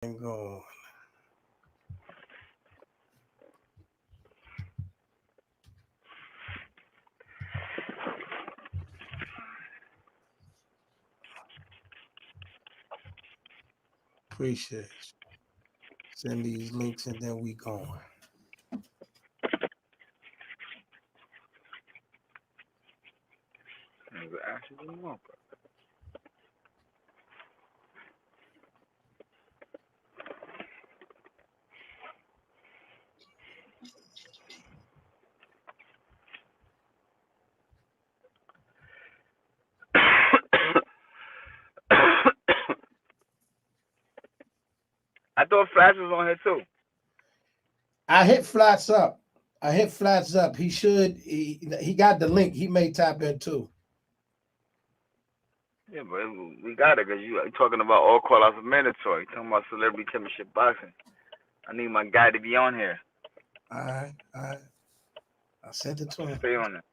and going. Appreciate you. Send these links and then we going. I thought Flash was on here too. I hit Flats up. He should. He got the link. He may tap in too. Yeah, but we got it because you talking about all call outs are mandatory. Talking about celebrity championship boxing. I need my guy to be on here. All right. I sent it to him. Stay on it.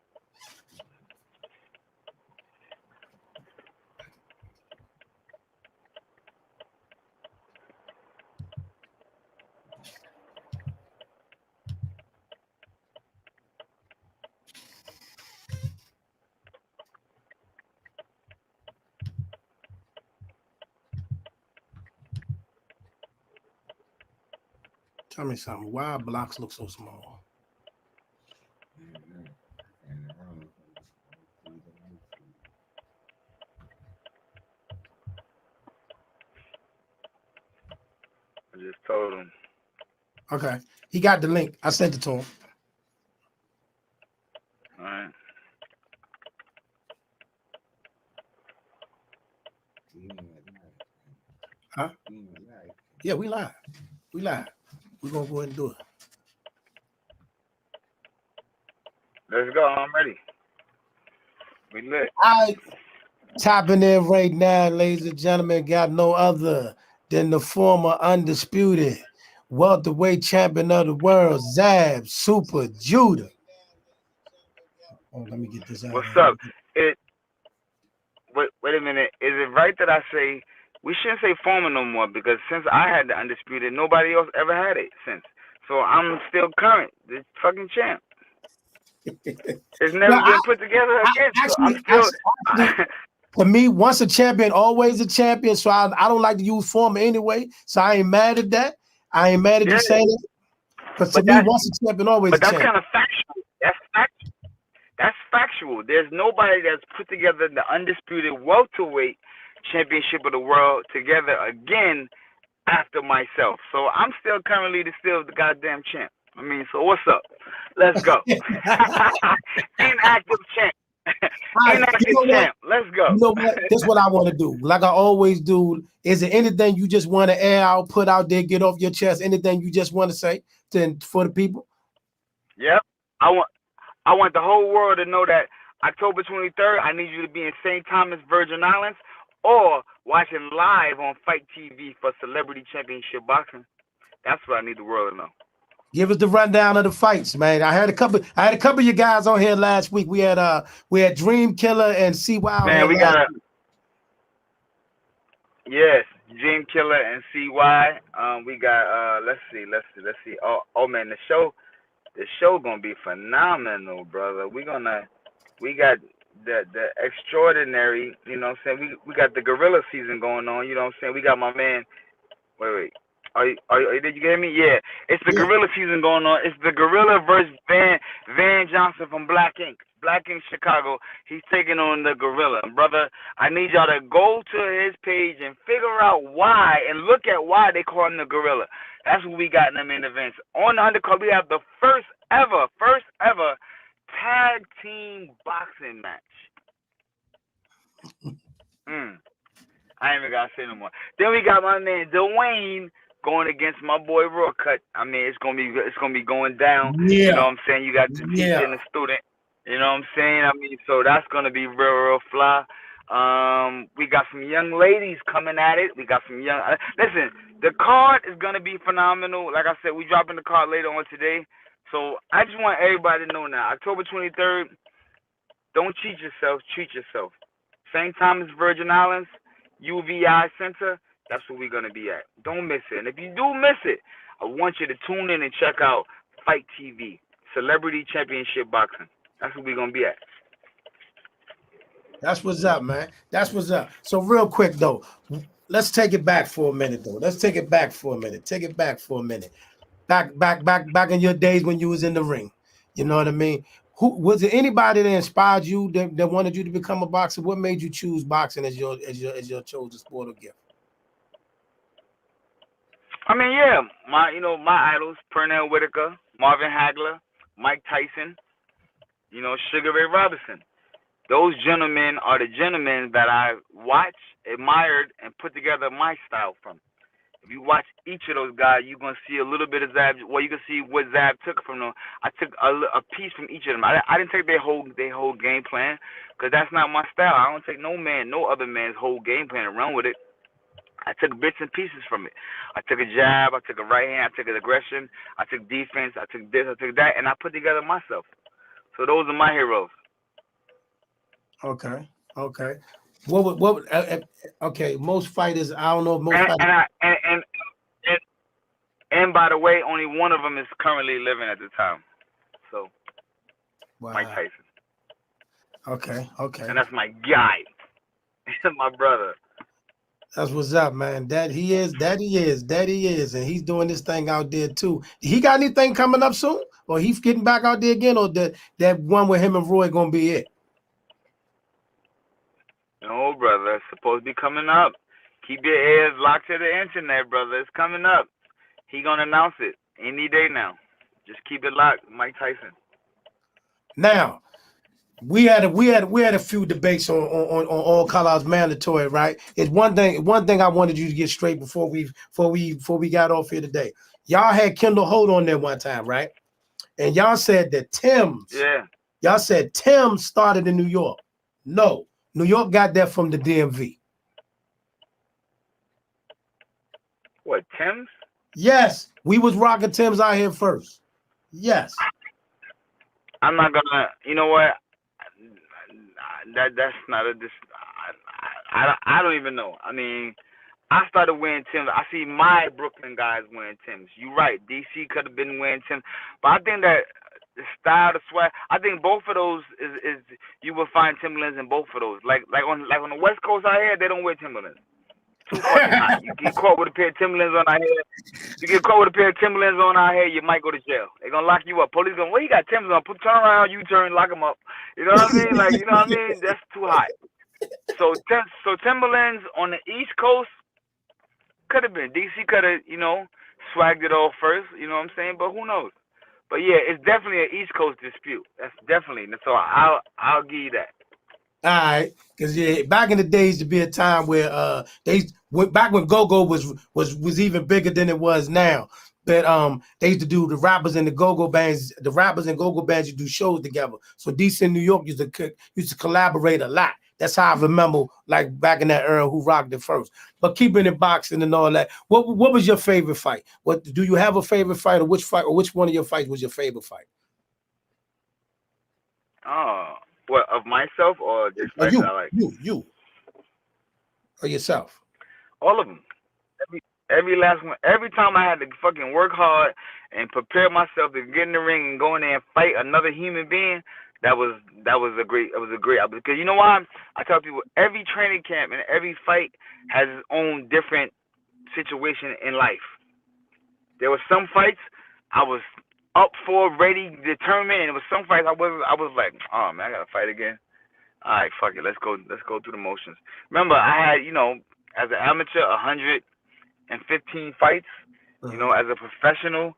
Tell me something. Why blocks look so small? I just told him. Okay. He got the link. I sent it to him. All right. Huh? Yeah, we live. We're gonna go ahead and do it. Let's go. I'm ready. We lit. I tapping in right now, ladies and gentlemen. Got no other than the former undisputed welterweight champion of the world, Zab Super Judah. Oh, let me get this out. What's up? Wait a minute. Is it right that I say we shouldn't say former no more because since I had the undisputed, nobody else ever had it since. So I'm still current. The fucking champ. It's never been put together again. So I'm still. For me, once a champion, always a champion. So I don't like to use former anyway. So I ain't mad at that. I ain't mad at you saying it. Because to me, once a champion, always a champion. But that's kind of factual. That's factual. There's nobody that's put together the undisputed welterweight championship of the world together again after myself. So I'm still currently the goddamn champ. I mean, so what's up? Let's go. Inactive champ. Inactive champ. Let's go. You know what? That's what I want to do. Like I always do. Is there anything you just want to air out, put out there, get off your chest? Anything you just want to say for the people? Yep. I want the whole world to know that October 23rd, I need you to be in St. Thomas, Virgin Islands, or watching live on Fight TV for Celebrity Championship Boxing. That's what I need the world to know. Give us the rundown of the fights, man. I had a couple of you guys on here last week. We had Dream Killer and CY. Man, we got yes, Dream Killer and CY. We got let's see. Oh man, the show gonna be phenomenal, brother. We got the extraordinary, you know what I'm saying? We got the gorilla season going on, you know what I'm saying? We got my man. Wait. Did you get me? Yeah. It's the gorilla season going on. It's the gorilla versus Van Johnson from Black Ink. Black Ink Chicago. He's taking on the gorilla. Brother, I need y'all to go to his page and figure out why and look at why they call him the gorilla. That's what we got in them main events. On the undercard, we have the first ever tag team boxing match. I ain't even gotta say no more. Then we got my man Dwayne going against my boy Raw Cut. I mean, it's gonna be going down. Yeah. You know what I'm saying? You got the teacher and the student. You know what I'm saying? I mean, so that's gonna be real fly. We got some young ladies coming at it. We got some young. Listen, the card is gonna be phenomenal. Like I said, we dropping the card later on today. So I just want everybody to know now. October 23rd. Don't cheat yourself. Treat yourself. St. Thomas, Virgin Islands, UVI Center. That's where we're gonna be at. Don't miss it. And if you do miss it, I want you to tune in and check out Fight TV, Celebrity Championship Boxing. That's where we're gonna be at. That's what's up, man. That's what's up. So real quick though, let's take it back for a minute though. Let's take it back for a minute. Take it back for a minute. Back in your days when you was in the ring. You know what I mean? Who was there anybody that inspired you that wanted you to become a boxer? What made you choose boxing as your chosen sport or gift? I mean, yeah, my idols: Pernell Whitaker, Marvin Hagler, Mike Tyson, Sugar Ray Robinson. Those gentlemen are the gentlemen that I watched, admired, and put together my style from. If you watch each of those guys, you're gonna see a little bit of Zab. Well, you can see what Zab took from them. I took a piece from each of them. I didn't take their whole game plan, because that's not my style. I don't take no other man's whole game plan and run with it. I took bits and pieces from it. I took a jab, I took a right hand, I took an aggression, I took defense, I took this, I took that, and I put together myself. So those are my heroes. Okay, okay. Okay, most fighters, I don't know if most And fighters. and I and, and by the way, only one of them is currently living at the time. So Mike Wow. Tyson, Okay, okay. and that's my guy. My brother. That's what's up, man. That he is, and he's doing this thing out there too. He got anything coming up soon? Or he's getting back out there again, or that one with him and Roy gonna be it? No, brother, it's supposed to be coming up. Keep your ears locked to the internet, brother. It's coming up. He gonna announce it any day now. Just keep it locked, Mike Tyson. Now, we had a few debates on all colors mandatory, right? It's one thing I wanted you to get straight before we got off here today. Y'all had Kendall Holt on there one time, right? And Yeah. y'all said Tim started in New York. No, New York got that from the DMV. What, Tim's? Yes, we was rocking Tim's out here first. Yes. I'm not gonna. You know what? That's not a. I don't even know. I mean, I started wearing Tim's. I see my Brooklyn guys wearing Tim's. You're right. DC could have been wearing Tim's, but I think that the style, the swag. I think both of those is you will find Timberlands in both of those. Like on the West Coast out here, they don't wear Timberlands. Too fucking hot. You get caught with a pair of Timberlands on our head. You get caught with a pair of Timberlands on our head, you might go to jail. They're gonna lock you up. Police gonna, well, you got Timberlands on. Turn around, you turn, lock them up. You know what I mean? Like, you know what I mean? That's too hot. So Timberlands on the East Coast could have been. DC could have, swagged it all first. You know what I'm saying? But who knows? But yeah, it's definitely an East Coast dispute. That's definitely. So I'll give you that. All right, because back in the days to be a time where back when go-go was even bigger than it was now. But they used to do the rappers and the go-go bands, the rappers and go-go bands used to do shows together. So DC and New York used to collaborate a lot. That's how I remember, like back in that era, who rocked it first. But keeping it boxing and all that. What was your favorite fight? What do you have a favorite fight, or which one of your fights was your favorite fight? Oh, what, of myself or just Or fights I like? you, or yourself? All of them. Every last one. Every time I had to fucking work hard and prepare myself to get in the ring and go in there and fight another human being, that was a great because you know why? I tell people every training camp and every fight has its own different situation in life. There were some fights I was up for, ready, determined, and there was some fights I was like, oh man, I gotta fight again. All right, fuck it, let's go through the motions. Remember, I had as an amateur 115 fights. Uh-huh. As a professional,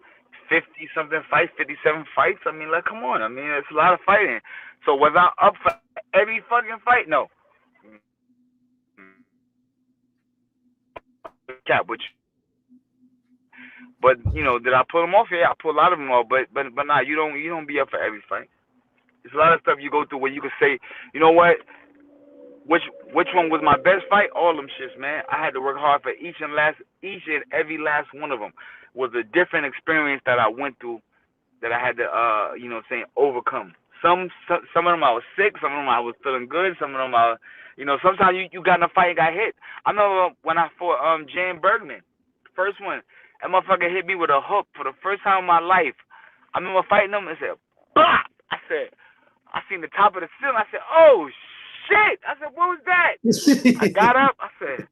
50 something fights, 57 fights. I mean, like, come on. I mean, it's a lot of fighting. So was I up for every fucking fight? No. Cap, which, but did I pull them off? Yeah, I pull a lot of them off. But nah, you don't be up for every fight. There's a lot of stuff you go through where you can say, you know what, which one was my best fight? All them shits, man. I had to work hard for each and every last one of them. Was a different experience that I went through that I had to overcome. Some of them I was sick, some of them I was feeling good, some of them Sometimes you got in a fight and got hit. I remember when I fought Jan Bergman, the first one. That motherfucker hit me with a hook for the first time in my life. I remember fighting him and said, "Bah!" I said, I seen the top of the ceiling. I said, "Oh shit!" I said, "What was that?" I got up. I said,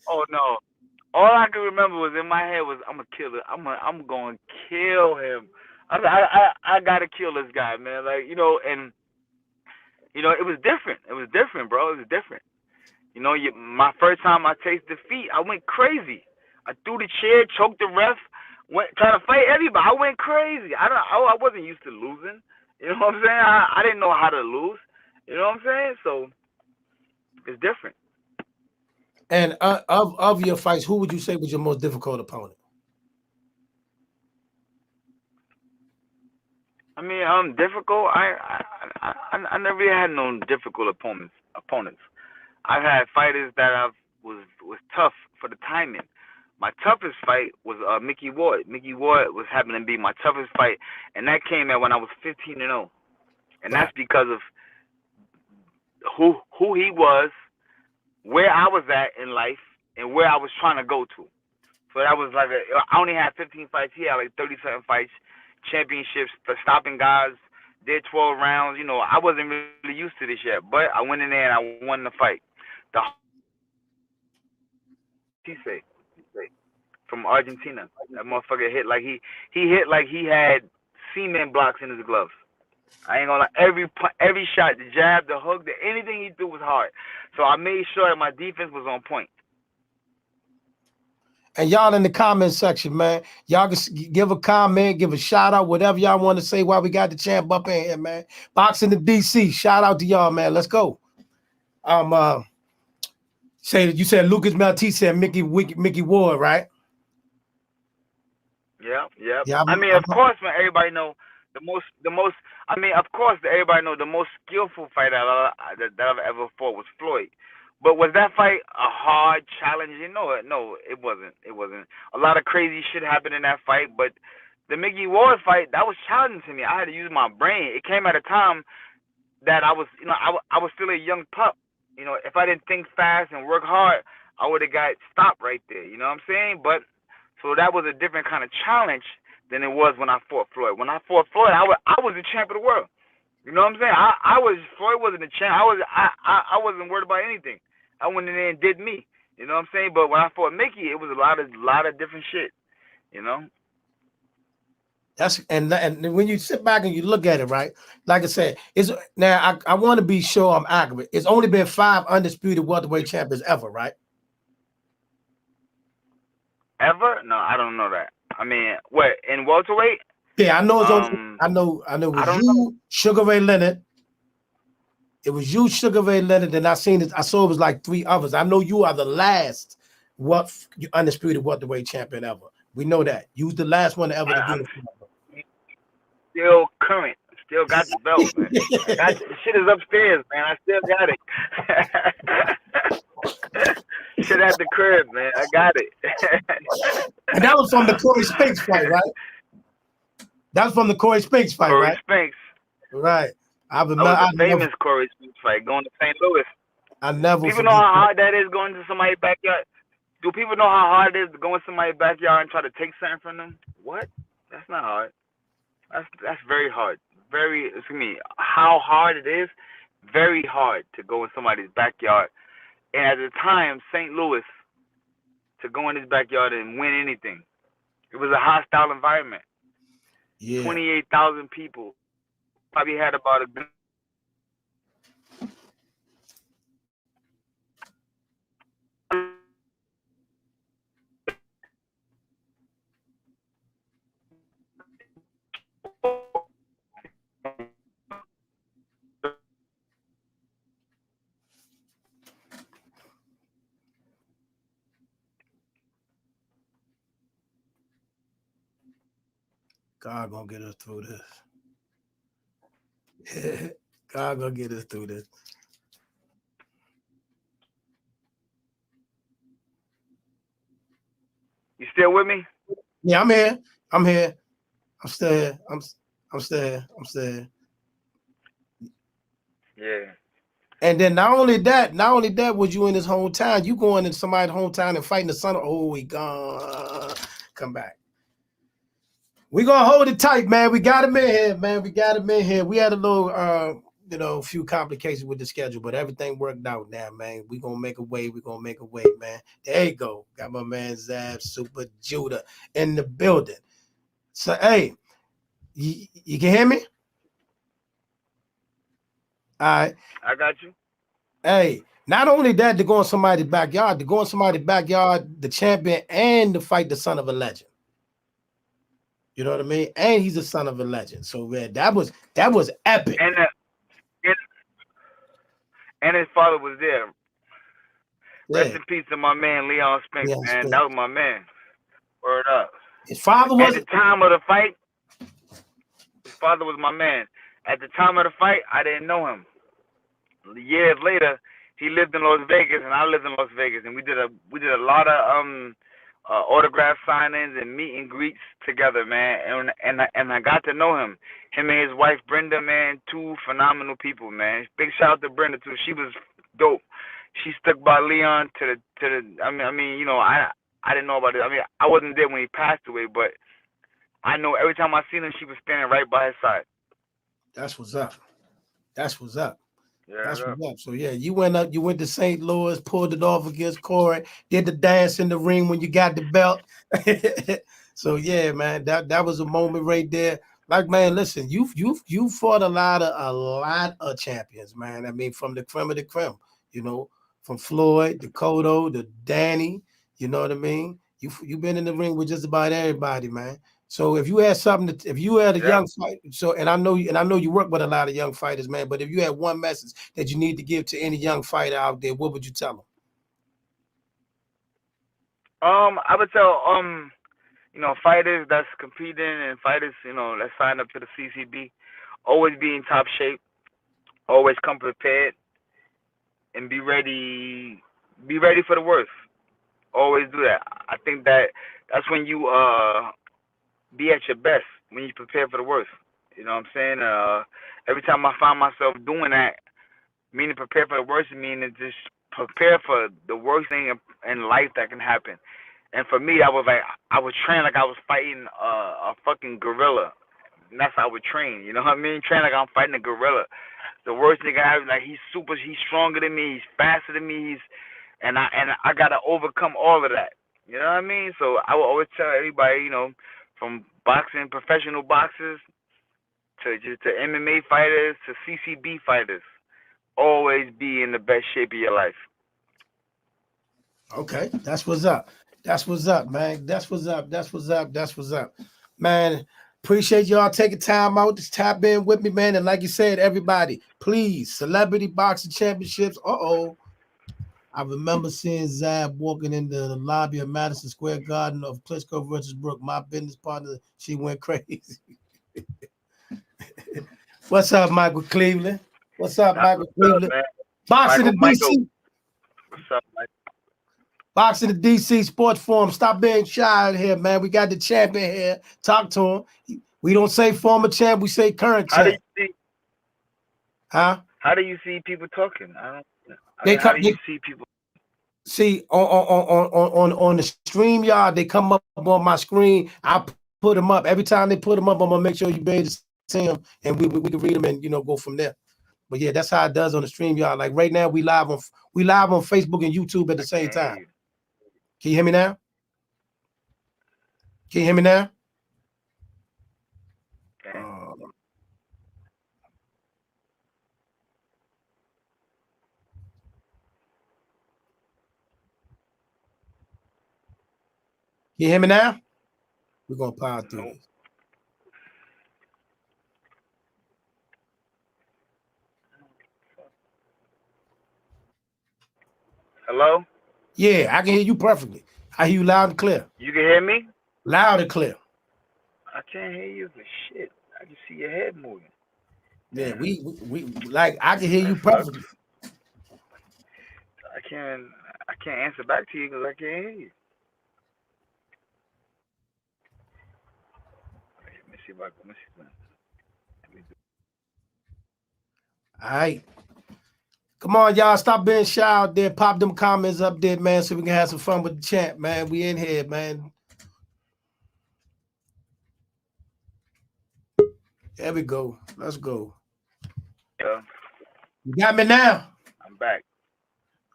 "Oh no." All I could remember was in my head was, "I'm gonna kill it. I'm gonna kill him." I said, I gotta kill this guy, man. And it was different. It was different, bro. It was different. My first time I tasted defeat, I went crazy. I threw the chair, choked the ref, went trying to fight everybody. I went crazy. I wasn't used to losing. You know what I'm saying? I didn't know how to lose. You know what I'm saying? So it's different. And of your fights, who would you say was your most difficult opponent? I mean, difficult. I never really had no difficult opponents. I've had fighters that was tough for the timing. My toughest fight was Mickey Ward. Mickey Ward was happening to be my toughest fight, and that came at when I was 15-0, and Right. that's because of who he was, where I was at in life, and where I was trying to go to. So that was like I only had 15 fights. He had like 37 fights, championships, stopping guys, did 12 rounds. I wasn't really used to this yet, but I went in there and I won the fight. The Tise from Argentina. That motherfucker hit like he hit like he had cement blocks in his gloves. I ain't gonna lie. Every shot, the jab, the hook, anything he threw was hard. So I made sure that my defense was on point. And y'all in the comment section, man, y'all can give a comment, give a shout out, whatever y'all want to say while we got the champ up in here, man. Boxing the DC, shout out to y'all, man. Let's go. You said Lucas Maltese said Mickey Ward, right? Yeah. Yeah, I mean, of course, man. Everybody know the most. I mean, of course, everybody know the most skillful fighter that I've ever fought was Floyd. But was that fight a hard challenge? No, it wasn't. It wasn't. A lot of crazy shit happened in that fight, but the Mickey Ward fight that was challenging to me. I had to use my brain. It came at a time that I was, I was still a young pup. If I didn't think fast and work hard, I would have got stopped right there. You know what I'm saying? But so that was a different kind of challenge than it was when I fought Floyd. When I fought Floyd, I was the champ of the world. You know what I'm saying? Floyd wasn't the champ. I wasn't worried about anything. I went in there and did me. You know what I'm saying? But when I fought Mickey, it was a lot of different shit. You know. That's and when you sit back and you look at it, right? Like I said, it's now I want to be sure I'm accurate. It's only been 5 undisputed welterweight champions ever, right? Ever? No, I don't know that. I mean, what in welterweight? Yeah, I know it's only I know it I was don't know. you, Sugar Ray Leonard. It was you, Sugar Ray Leonard, and I saw it was like 3 others. I know you are the last undisputed welterweight champion ever. We know that. You was the last one ever to do I'm it. still current. Still got the belt, man. I got the shit is upstairs, man. I still got it. Shit at the crib, man. I got it. And that was from the Corey Spinks fight, right? That was from the Corey Spinks fight, Corey right? Spinks. Right. That was a famous Corey Spinks fight going to St. Louis. I never People know how hard that is going to somebody's backyard. Do people know how hard it is to go in somebody's backyard and try to take something from them? What? That's not hard. That's very hard. How hard it is, very hard to go in somebody's backyard. And at the time, St. Louis, to go in his backyard and win anything, it was a hostile environment. Yeah. 28,000 people. Probably had about a God gonna get us through this. God gonna get us through this. You still with me? Yeah, I'm here. I'm here. I'm still here. I'm still here. I'm still here. Yeah. And then not only that was you in his hometown, you going in somebody's hometown and fighting the son of he gone. Come back. We gonna hold it tight, man. We got him in here, man. We got him in here. We had a little a few complications with the schedule, but everything worked out now, man. We gonna make a way. We gonna make a way, man. There you go. Got my man Zab Super Judah in the building. So hey, you can hear me? All right. I got you. Hey, not only that, to go in somebody's backyard, to go in somebody's backyard, the champion, and to fight the son of a legend. You know what I mean? And he's the son of a legend. So man, that was epic. And, and his father was there. Rest Yeah. in peace to my man Leon Spinks, Yeah. man. That was my man. Word up. His father At was the time of the fight, his father was my man. At the time of the fight, I didn't know him. Years later, he lived in Las Vegas and I lived in Las Vegas, and we did a lot of autograph signings and meet and greets together, man. And I got to know him. Him and his wife Brenda, man, two phenomenal people, man. Big shout out to Brenda too. She was dope. She stuck by Leon to the. I mean, I didn't know about it. I mean, I wasn't there when he passed away, but I know every time I seen him, she was standing right by his side. that's what's up. That's what's up. That's Yeah. what's up. So yeah, you went to St. Louis, pulled it off against Corey, did the dance in the ring when you got the belt. So yeah, man, that was a moment right there. Like man, listen, you fought a lot of champions, man. I mean, from the creme of the creme, you know, from Floyd to Cotto to Danny, you know what I mean? You've been in the ring with just about everybody, man. So if you had something, if you had a Yep. young fight, so and I know you work with a lot of young fighters, man. But if you had one message that you need to give to any young fighter out there, what would you tell them? I would tell fighters that's competing and fighters, that sign up to the CCB, always be in top shape, always come prepared, and be ready for the worst. Always do that. I think that's when you be at your best, when you prepare for the worst. You know what I'm saying? Every time I find myself doing that, meaning prepare for the worst, meaning just prepare for the worst thing in life that can happen. And for me, I was trained like I was fighting a fucking gorilla. And that's how I would train. You know what I mean? Train like I'm fighting a gorilla. The worst thing I have, like he's stronger than me, he's faster than me, and I gotta overcome all of that. You know what I mean? So I will always tell everybody, from boxing, professional boxers to MMA fighters to CCB fighters, always be in the best shape of your life. Okay, that's what's up. That's what's up, man. That's what's up. That's what's up. That's what's up, man. Appreciate y'all taking time out to tap in with me, man. And like you said, everybody, please, celebrity boxing championships. I remember seeing Zab walking into the lobby of Madison Square Garden of Klitschko versus Brook. My business partner, she went crazy. What's up, Michael Cleveland? What's up, That's Michael what's up, Cleveland? man. Boxing Michael, the Michael, DC, what's up, Mike? Boxing the DC Sports Forum. Stop being shy in here, man. We got the champion here. Talk to him. We don't say former champ, we say current How do you champ. see? Huh? How do you see people talking? I don't. I They mean, how come. do you They see people? see on the stream yard. They come up on my screen. I put them up every time they put them up. I'm gonna make sure you be able to see them, and we can read them and go from there. But yeah, that's how it does on the stream yard. Like right now, we live on Facebook and YouTube at the I same can't hear time. you. Can you hear me now? Can you hear me now? Okay. Uh, can you hear me now? We're gonna power through Nope. this. Hello? Yeah, I can hear you perfectly. I hear you loud and clear. You can hear me? Loud and clear. I can't hear you for shit. I can see your head moving. Yeah, Damn. we like I can hear That you sucks. perfectly. I can't. I can't answer back to you because I can't hear you. Wait, let me see if I. Let me see. Let me do. All right. Come on, y'all. Stop being shy out there. Pop them comments up there, man, so we can have some fun with the champ, man. We in here, man. There we go. Let's go. Yeah, You got me now? I'm back.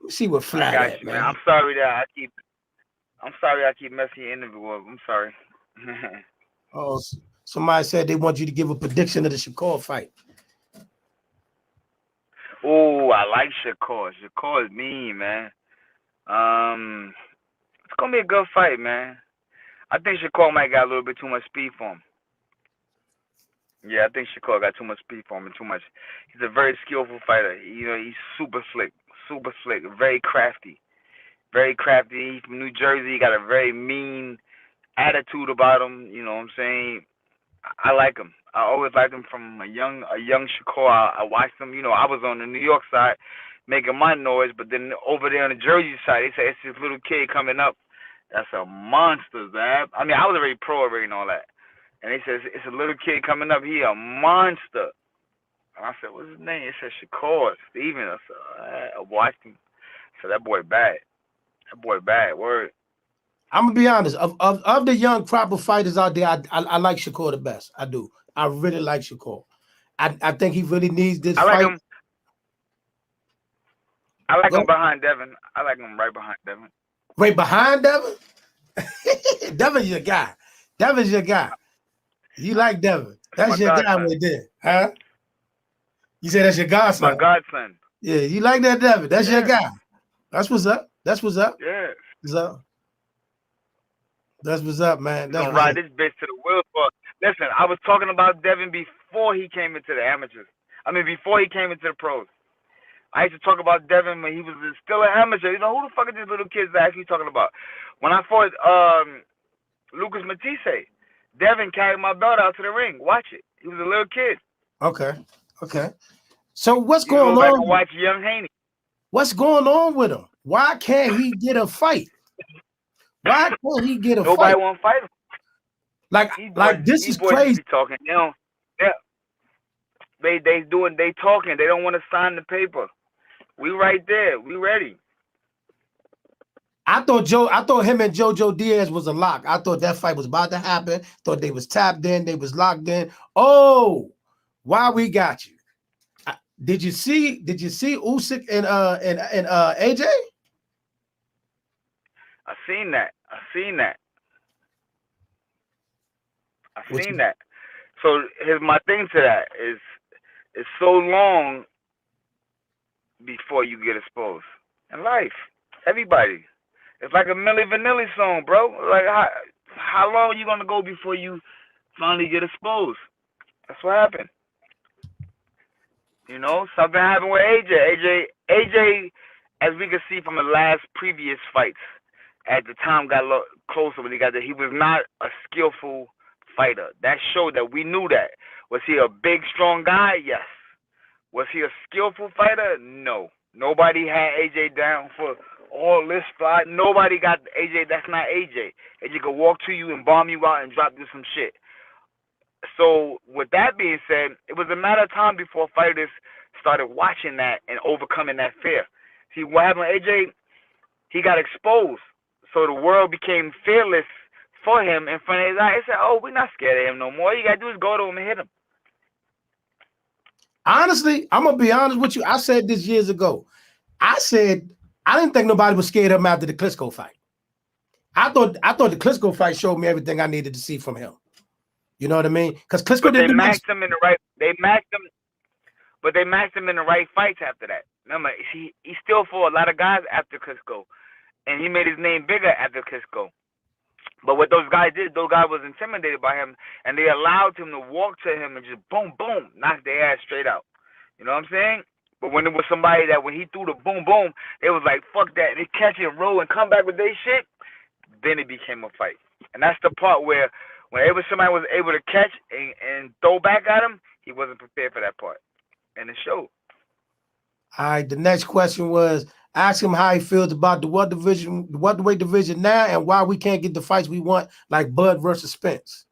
Let's see what I flat got at, you, man. man. I'm sorry I keep messing your interview up. I'm sorry. Oh, somebody said they want you to give a prediction of the Shakur fight. Oh, I like Shakur. Shakur is mean, man. It's gonna be a good fight, man. I think Shakur might got a little bit too much speed for him. Yeah, I think Shakur got too much speed for him and too much. He's a very skillful fighter. You know, he's super slick, very crafty, very crafty. He's from New Jersey. He got a very mean attitude about him. You know what I'm saying? I like him. I always liked him from a young Shakur. I watched him. You know, I was on the New York side making my noise, but then over there on the Jersey side, they say it's this little kid coming up. That's a monster, Zab. I mean, I was already pro already and all that. And they said it's a little kid coming up. He a monster. And I said, what's his name? It said Shakur Steven. I said, I watched him. So that boy bad. That boy bad. Word. I'm gonna be honest. Of the young proper fighters out there, I like Shakur the best. I do. I really like Shakur. I think he really needs this I like fight. him. I like him Go behind Devin. I like him right behind Devin. right behind Devin. Devin's your guy. Devin's your guy. You like Devin. That's That's my your guy godson. right there. Huh? You say that's your That's my godson. godson. Yeah, you like that Devin. That's your Yeah. guy. That's what's up. That's what's up. Yeah. What's up? That's what's up, man. He's That's gonna what's ride up. this bitch to the wheels for. Listen, I was talking about Devin before he came into the amateurs. I mean, before he came into the pros. I used to talk about Devin when he was still an amateur. You know, who the fuck are these little kids that actually talking about? When I fought Lucas Matisse, Devin carried my belt out to the ring. Watch it. He was a little kid. Okay. Okay. So what's You can going go back and on? watch Young Haney. What's going on with him? Why can't he get a fight? Why can't he get a Nobody fight? want to fight him. Like this These is boys just crazy. be talking. You know, they talking. They don't want to sign the paper. We right there. We ready. I thought him and JoJo Diaz was a lock. I thought that fight was about to happen. Thought they was tapped in, they was locked in. Oh, why we got you? Did you see Usyk and AJ? I seen that. I seen that. I Which seen that. So here's my thing to that is it's so long before you get exposed in life. Everybody. It's like a Milli Vanilli song, bro. Like how long are you gonna go before you finally get exposed? That's what happened. You know, something happened with AJ, as we can see from the last previous fights, at the time got closer when he got there. He was not a skillful fighter. That showed that we knew that. Was he a big, strong guy? Yes. Was he a skillful fighter? No. Nobody had AJ down for all this fight. Nobody got AJ. That's not AJ. AJ could walk to you and bomb you out and drop you some shit. So with that being said, it was a matter of time before fighters started watching that and overcoming that fear. See what happened with AJ? He got exposed, so the world became fearless for him in front of his eyes. They said, "Oh, we're not scared of him no more. All you gotta do is go to him and hit him." honestly, I'm gonna be honest with you. I said this years ago. I said I didn't think nobody was scared of him after the Klitschko fight. I thought the Klitschko fight showed me everything I needed to see from him. You know what I mean? Because Klitschko But they didn't do much. maxed him in the right. They maxed him, but they maxed him in the right fights after that. Remember, he still fought a lot of guys after Klitschko, and he made his name bigger after Klitschko. But what those guys did, those guys was intimidated by him, and they allowed him to walk to him and just boom, boom, knock their ass straight out. You know what I'm saying? But when it was somebody that when he threw the boom, boom, it was like, fuck that. They catch it, roll, and come back with their shit, then it became a fight. And that's the part where whenever somebody was able to catch and throw back at him, he wasn't prepared for that part. And it showed. All right, the next question was ask him how he feels about the welterweight division now and why we can't get the fights we want, like Bud versus Spence.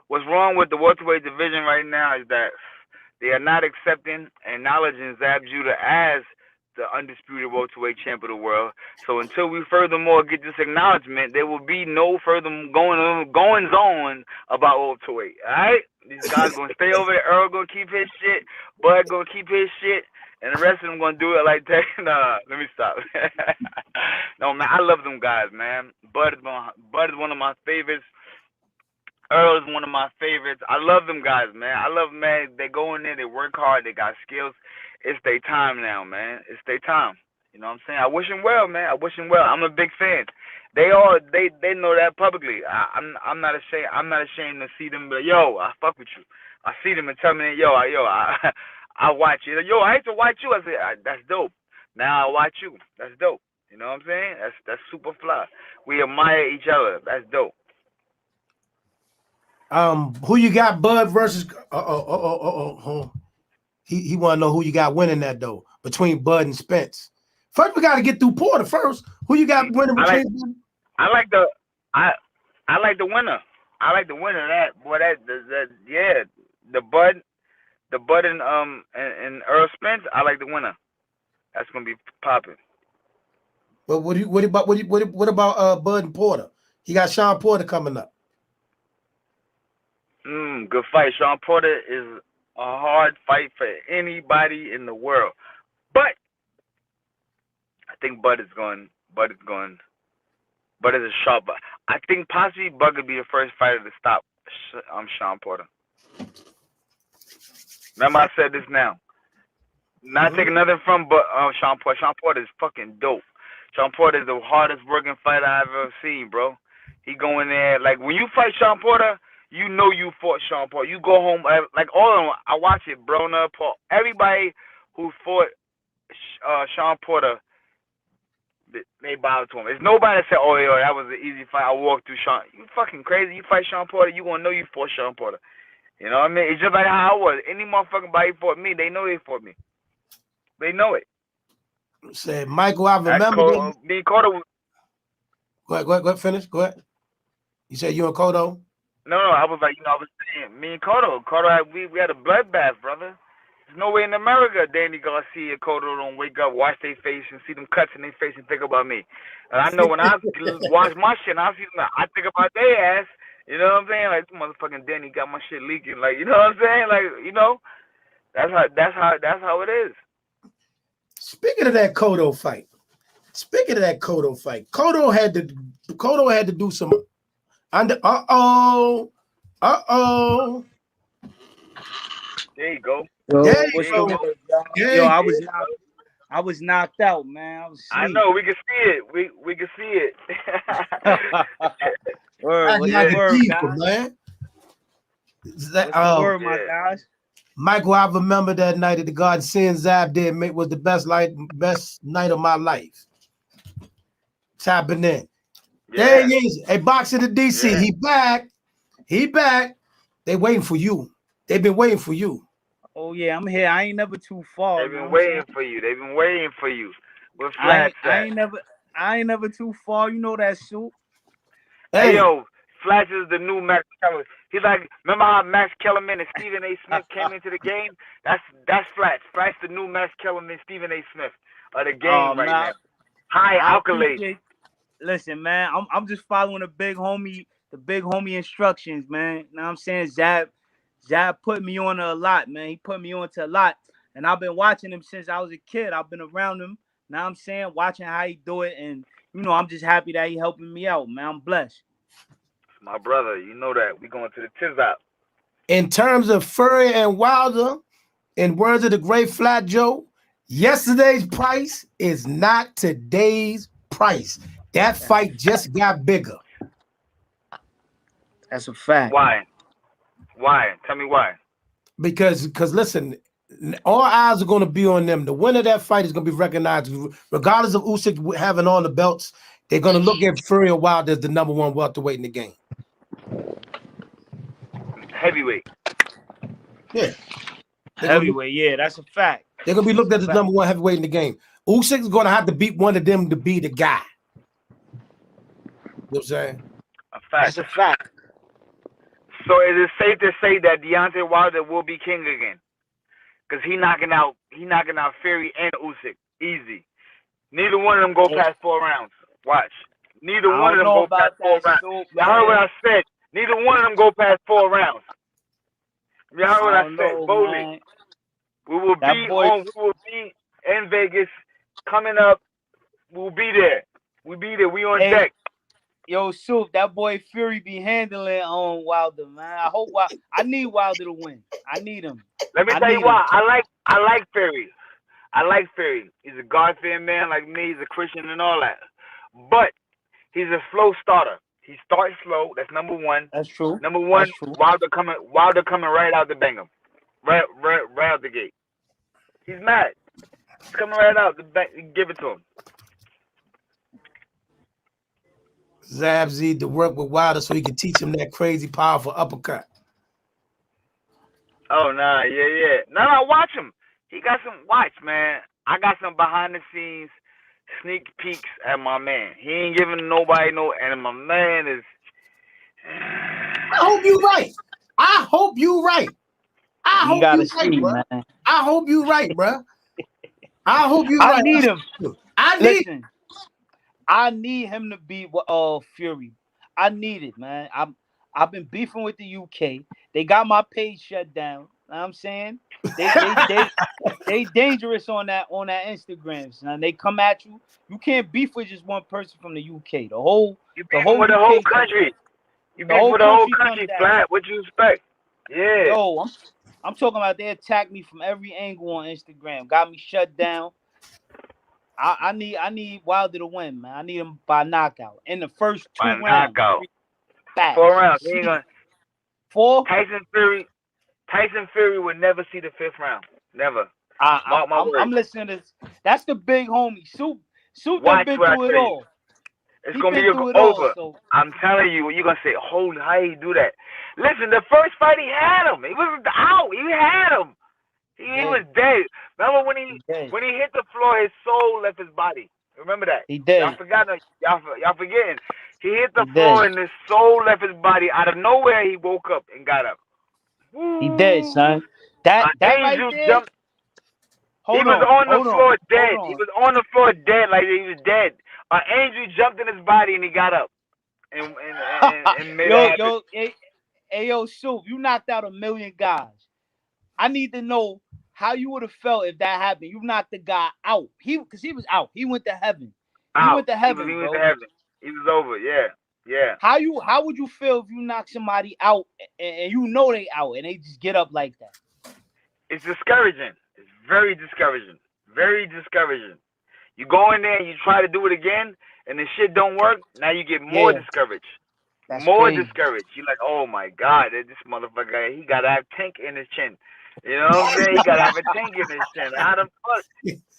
What's wrong with the welterweight division right now is that They are not accepting and acknowledging Zab Judah as the undisputed welterweight champ of the world. So until we furthermore get this acknowledgement, there will be no further goings on about welterweight. All right, these guys gonna stay over there. Earl gonna keep his shit. Bud gonna keep his shit. And the rest of them gonna do it like that. Nah, let me stop. No, man, I love them guys, man. Bud is one of my favorites. Earl is one of my favorites. I love them guys, man. I love them, man. They go in there, they work hard, they got skills. It's their time now, man. It's their time. You know what I'm saying? I wish them well, man. I wish them well. I'm a big fan. They know that publicly. I'm not ashamed. I'm not ashamed to see them. But yo, I fuck with you. I see them and tell me, I watch you. Yo, I hate to watch you. I say that's dope. Now I watch you. That's dope. You know what I'm saying? That's super fly. We admire each other. That's dope. Who you got, Bud versus? He want to know who you got winning that though between Bud and Spence. First, we got to get through Porter first. Who you got winning between? I like the winner. I like the winner of that boy. Yeah, the Bud and Earl Spence. I like the winner. That's gonna be popping. But what about Bud and Porter? He got Sean Porter coming up. Good fight. Sean Porter is a hard fight for anybody in the world, but I think Bud is a sharp. I think possibly Bud could be the first fighter to stop Sean Porter. Remember, I said this now. Not taking nothing from Sean Porter. Sean Porter is fucking dope. Sean Porter is the hardest working fighter I've ever seen, bro. He go in there like when you fight Sean Porter. You know you fought Sean Porter. You go home like all of them. I watch it, Broner, Paul, everybody who fought Sean Porter, they bow to him. There's nobody that said, "Oh, yo, that was an easy fight. I walked through Sean." You fucking crazy. You fight Sean Porter, you gonna know you fought Sean Porter. You know what I mean? It's just like how I was. Any motherfucking body fought me, they know they fought me. They know it. Say, Michael, I remember. Me and Cotto. Go ahead. Finish. Go ahead. You said you and Cotto. No, I was like, I was saying, me and Cotto, we had a bloodbath, brother. There's no way in America Danny Garcia and Cotto don't wake up, wash their face, and see them cuts in their face and think about me. And I know when I wash my shit, and I see them, I think about their ass. You know what I'm saying? Like, this motherfucking Danny got my shit leaking. Like, you know what I'm saying? Like, that's how it is. Speaking of that Cotto fight, Cotto had to do some. Uh-oh. There you go. Yo, I was knocked out, man. I was asleep. I know, we can see it. We can see it. Word, man. Word, my guys. Michael, I remember that night at the Garden Sin Zab did was the best night of my life. Tapping in. Yeah. There he is. A boxer to DC. Yeah. He back. They waiting for you. They've been waiting for you. Oh yeah, I'm here. I ain't never too far. They've been waiting for you. They've been waiting for you. With Flats I ain't never too far. You know that suit. Hey yo, Flats is the new Max Kellerman. He's like, remember how Max Kellerman and Stephen A. Smith came into the game? That's Flats. Flats the new Max Kellerman, Stephen A. Smith of the game now. High accolades. Listen, man, I'm just following the big homie instructions, man. You know what I'm saying? Zab put me on a lot, man. He put me on to a lot. And I've been watching him since I was a kid. I've been around him. Now I'm saying, watching how he do it. And, I'm just happy that he helping me out, man. I'm blessed. My brother, you know that. We going to the Tizop. In terms of Fury and Wilder, in words of the great Flat Joe, yesterday's price is not today's price. That fight just got bigger. That's a fact. Why? Tell me why. Because listen, all eyes are going to be on them. The winner of that fight is going to be recognized, regardless of Usyk having all the belts. They're going to look at Fury and Wilder as the number one welterweight in the game. Heavyweight. Yeah. Heavyweight, yeah, that's a fact. They're going to be looked at as the number one heavyweight in the game. Usyk is going to have to beat one of them to be the guy. You know what I'm saying? A fact. That's a fact. So is it safe to say that Deontay Wilder will be king again? because he knocking out Fury and Usyk easy. Neither one of them go past 4 rounds. Watch. Neither I one of don't them know go about past 4 that, rounds. Soup, Y'all heard what man. I said. Neither one of them go past 4 rounds. Y'all heard what I I don't said. know, Bowling. man. We will That boy, be in Vegas coming up. We'll be there. We on hey, deck. yo, Soup, that boy Fury be handling on Wilder, man. I need Wilder to win. I need him. Let me I tell you need him. why. I like Fury. I like Fury. He's a God-fearing man like me. He's a Christian and all that. But he's a slow starter. He starts slow. That's number one. That's true. Number one, That's true. Wilder coming right out the bang right out the gate. He's mad. He's coming right out the bang. Give it to him. Zab's need to work with Wilder so he can teach him that crazy, powerful uppercut. Oh nah, yeah. No, watch him. He got some watch, man. I got some behind the scenes sneak peeks at my man. He ain't giving nobody no, and my man is. I hope you're right. I hope you're right. I You hope gotta you're see, right, bro. man. I hope you're right, bro. I hope you're I right. need him. I need. Listen, I need him to be Fury. I need it, man. I've been beefing with the UK. They got my page shut down. Know what I'm saying they dangerous on that Instagram. Son. They come at you. You can't beef with just one person from the UK. You The beefing whole with the UK whole comes country. at You the beefing whole with the whole country country, comes at flat. What you expect? Yeah. Yo, I'm talking about they attack me from every angle on Instagram. Got me shut down. I need Wilder to win, man. I need him by knockout in the first 2 By rounds. knockout. 4 4 rounds. He ain't gonna. 4. Tyson Fury would never see the 5th round. Never. Mark my I'm words. listening to this. That's the big homie. Soup done Watch been what I through it tell you. all. It's He gonna been be through it all. over. So I'm telling you, you're gonna say, "Holy, how he do that?" Listen, the first fight he had him. He was out. He had him. He was dead. Remember when he did. he hit the floor, his soul left his body. Remember that? He did. Y'all forgot? Y'all forgetting? He hit the He floor did. and his soul left his body. Out of nowhere, he woke up and got up. He did, son. That right Angel there. jumped. He was on the floor dead. Hold on. He was on the floor dead, like he was dead. An angel jumped in his body and he got up and made it happen. Yo, Soup, you knocked out a million guys. I need to know how you would have felt if that happened. You knocked the guy out. Because he was out. He went to heaven. He Out. went to heaven, He bro. went to heaven. He was over. Yeah. How would you feel if you knock somebody out and you know they out and they just get up like that? It's discouraging. It's very discouraging. Very discouraging. You go in there and you try to do it again and the shit don't work. Now you get more discouraged. That's more crazy. discouraged. You're like, oh my God, this motherfucker, he gotta have tank in his chin. You know what I'm saying? He gotta have a tank in his chin. How the fuck?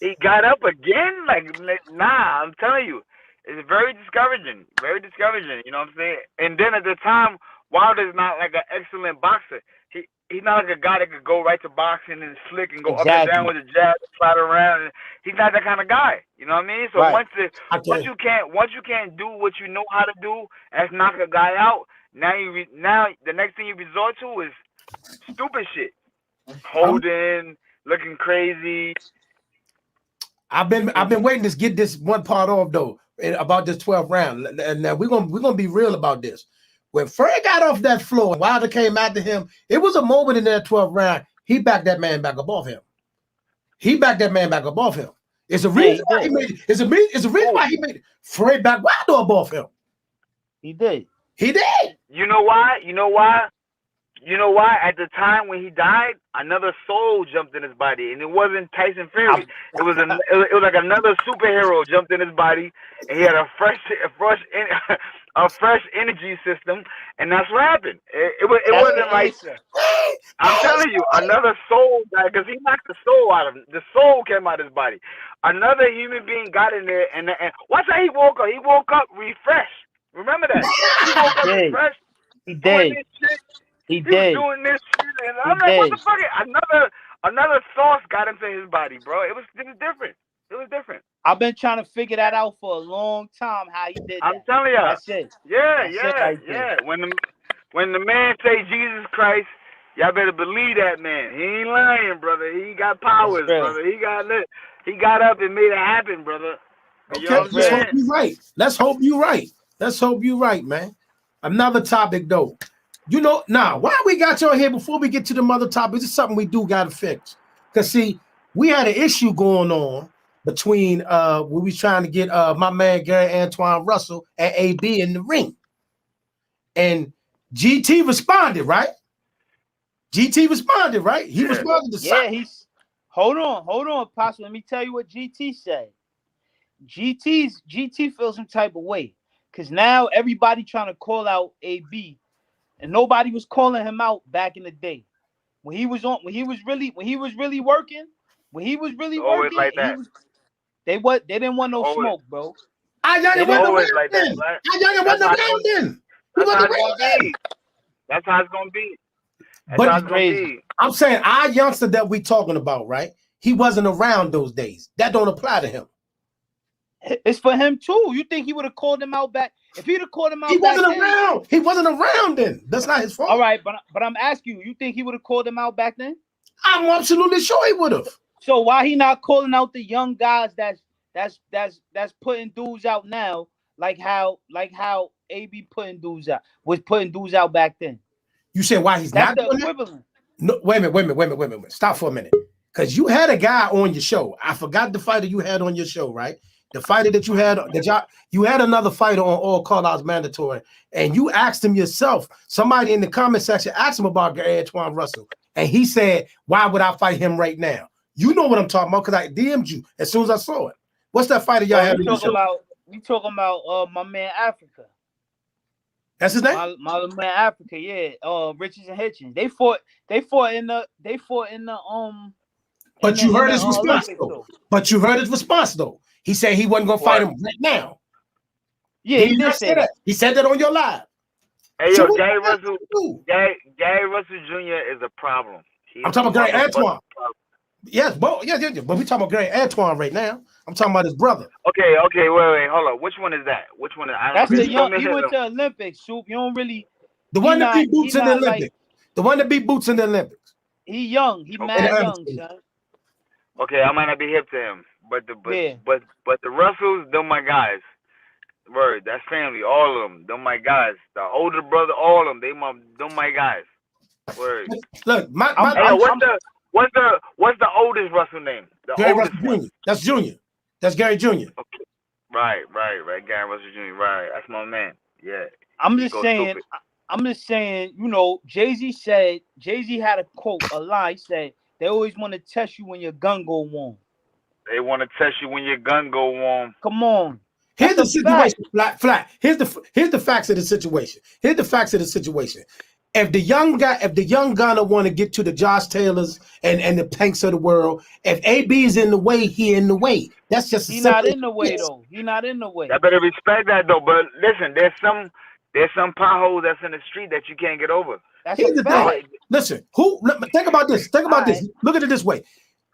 He got up again? Like, nah, I'm telling you. It's very discouraging. Very discouraging. You know what I'm saying? And then at the time, Wilder's not like an excellent boxer. He's not like a guy that could go right to boxing and slick and go up and down with a jab, slide around. He's not that kind of guy. You know what I mean? So once you can't do what you know how to do, as knock a guy out, now the next thing you resort to is stupid shit, holding, looking crazy. I've been waiting to get this one part off though about this 12th round. And now we're gonna be real about this. When Fury got off that floor, Wilder came after him. It was a moment in that 12th round. He backed that man back above him. It's a reason why he made it. It's a reason why he made it. Fury back Wilder above him. He did. You know why? At the time when he died, another soul jumped in his body, and it wasn't Tyson Fury. It was like another superhero jumped in his body, and he had a fresh energy system, and that's what happened. It wasn't like I'm telling you, another soul guy, because he knocked the soul out of him. The soul came out of his body. Another human being got in there, and once he woke up. He woke up refreshed. Remember that? He woke up refreshed. He did. He was doing this shit, and I'm like, what the fuck? Another sauce got into his body, bro. It was different. It was different. I've been trying to figure that out for a long time. How he did that. I'm telling you. That's it. Yeah. When the man say Jesus Christ, Y'all better believe that man. He ain't lying, brother. He got That's powers, real. brother. He got up and made it happen, brother. You know Okay, what I'm That's let's real. hope saying? you're right. Let's hope you're right. Let's hope you're right, man. Another topic though. You know, now why we got you on here before we get to the other topics? It's something we do got to fix. Cause see, we had an issue going on between we was trying to get my man Gary Antoine Russell and AB in the ring, and GT responded, right? GT responded, right? He Yeah. responded to Yeah, something. he's hold on, Apostle. Let me tell you what GT said. GT feels some type of way. Cause now everybody trying to call out AB. And nobody was calling him out back in the day. When he was really working, Always like he that. was they didn't want no Always, smoke, bro. I young They wasn't didn't always around like that, then. right? I young That's wasn't how it's around gonna. then. He That's wasn't how it's around gonna be. then. That's how it's gonna be. That's But how It's it's gonna crazy. be. I'm saying our youngster that we talking about, right? He wasn't around those days. That don't apply to him. It's for him too. You think he would have called him out back? If he'd have called him He out back wasn't then, around. He wasn't around then. That's not his all fault. right. But I'm asking you, you think he would have called him out back then? I'm absolutely sure he would have. So why he not calling out the young guys that's putting dudes out now, like how AB was putting dudes out back then? You said why he's That's not the doing that? equivalent. No, wait a minute. Stop for a minute. Because you had a guy on your show. I forgot the fighter you had on your show, right? The fighter that you had, you had another fighter on All Call Outs Mandatory, and you asked him yourself. Somebody in the comment section asked him about Gary Antoine Russell, and he said, "Why would I fight him right now?" You know what I'm talking about because I DM'd you as soon as I saw it. What's that fighter y'all Oh, had on your show? we talking about my man Africa. That's his name. My man Africa, yeah. Richards and Hitchens. They fought in the But you in heard the his response Olympics though. though. But you heard his response though. He said he wasn't gonna fight What? him right now. Yeah, He he did did not say say that. that. He said that on your live. Hey So yo, what Gary you Russell. do? Gary Russell Jr. is a problem. He's I'm a talking about Gary motherfucking Antoine. problem. Yes, but but we talking about Gary Antoine right now. I'm talking about his brother. Okay, wait, hold on. Which one is that? Which one? I don't. That's Can the you fill young. me He in? went to Olympics. Soup. You don't really. The one that beat He Boots in the not like Olympics. The one that beat Boots in the Olympics. he young. He In the mad young, amateur. son. Okay, I might not be hip to him, but Yeah. the Russells, they're my guys. Word, that's family, all of them. They're my guys. The older brother, all of them. They're my guys. Word. Look, I'm Hey, yo, I'm I'm what's the oldest Russell name? The Gary Russell oldest one. Jr. That's Junior. That's Gary Jr. Okay. Right. Gary Russell Jr. Right, that's my man. Yeah, I'm he just goes saying. stupid. I'm just saying. You know, Jay-Z had a quote, a line. He said they always want to test you when your gun go warm. They want to test you when your gun go warm. Come on. Here's That's the a fact. situation, flat. Here's the facts of the situation. Here's the facts of the situation. If the young gunner want to get to the Josh Taylors and the Panks of the world, if AB is in the way, he in the way. That's just a He not simple. in the way though. He not in the way. I better respect that though. But listen, there's some potholes that's in the street that you can't get over. That's Here's a the fact. thing. Listen, think about this. Think about this. Alright. Look at it this way.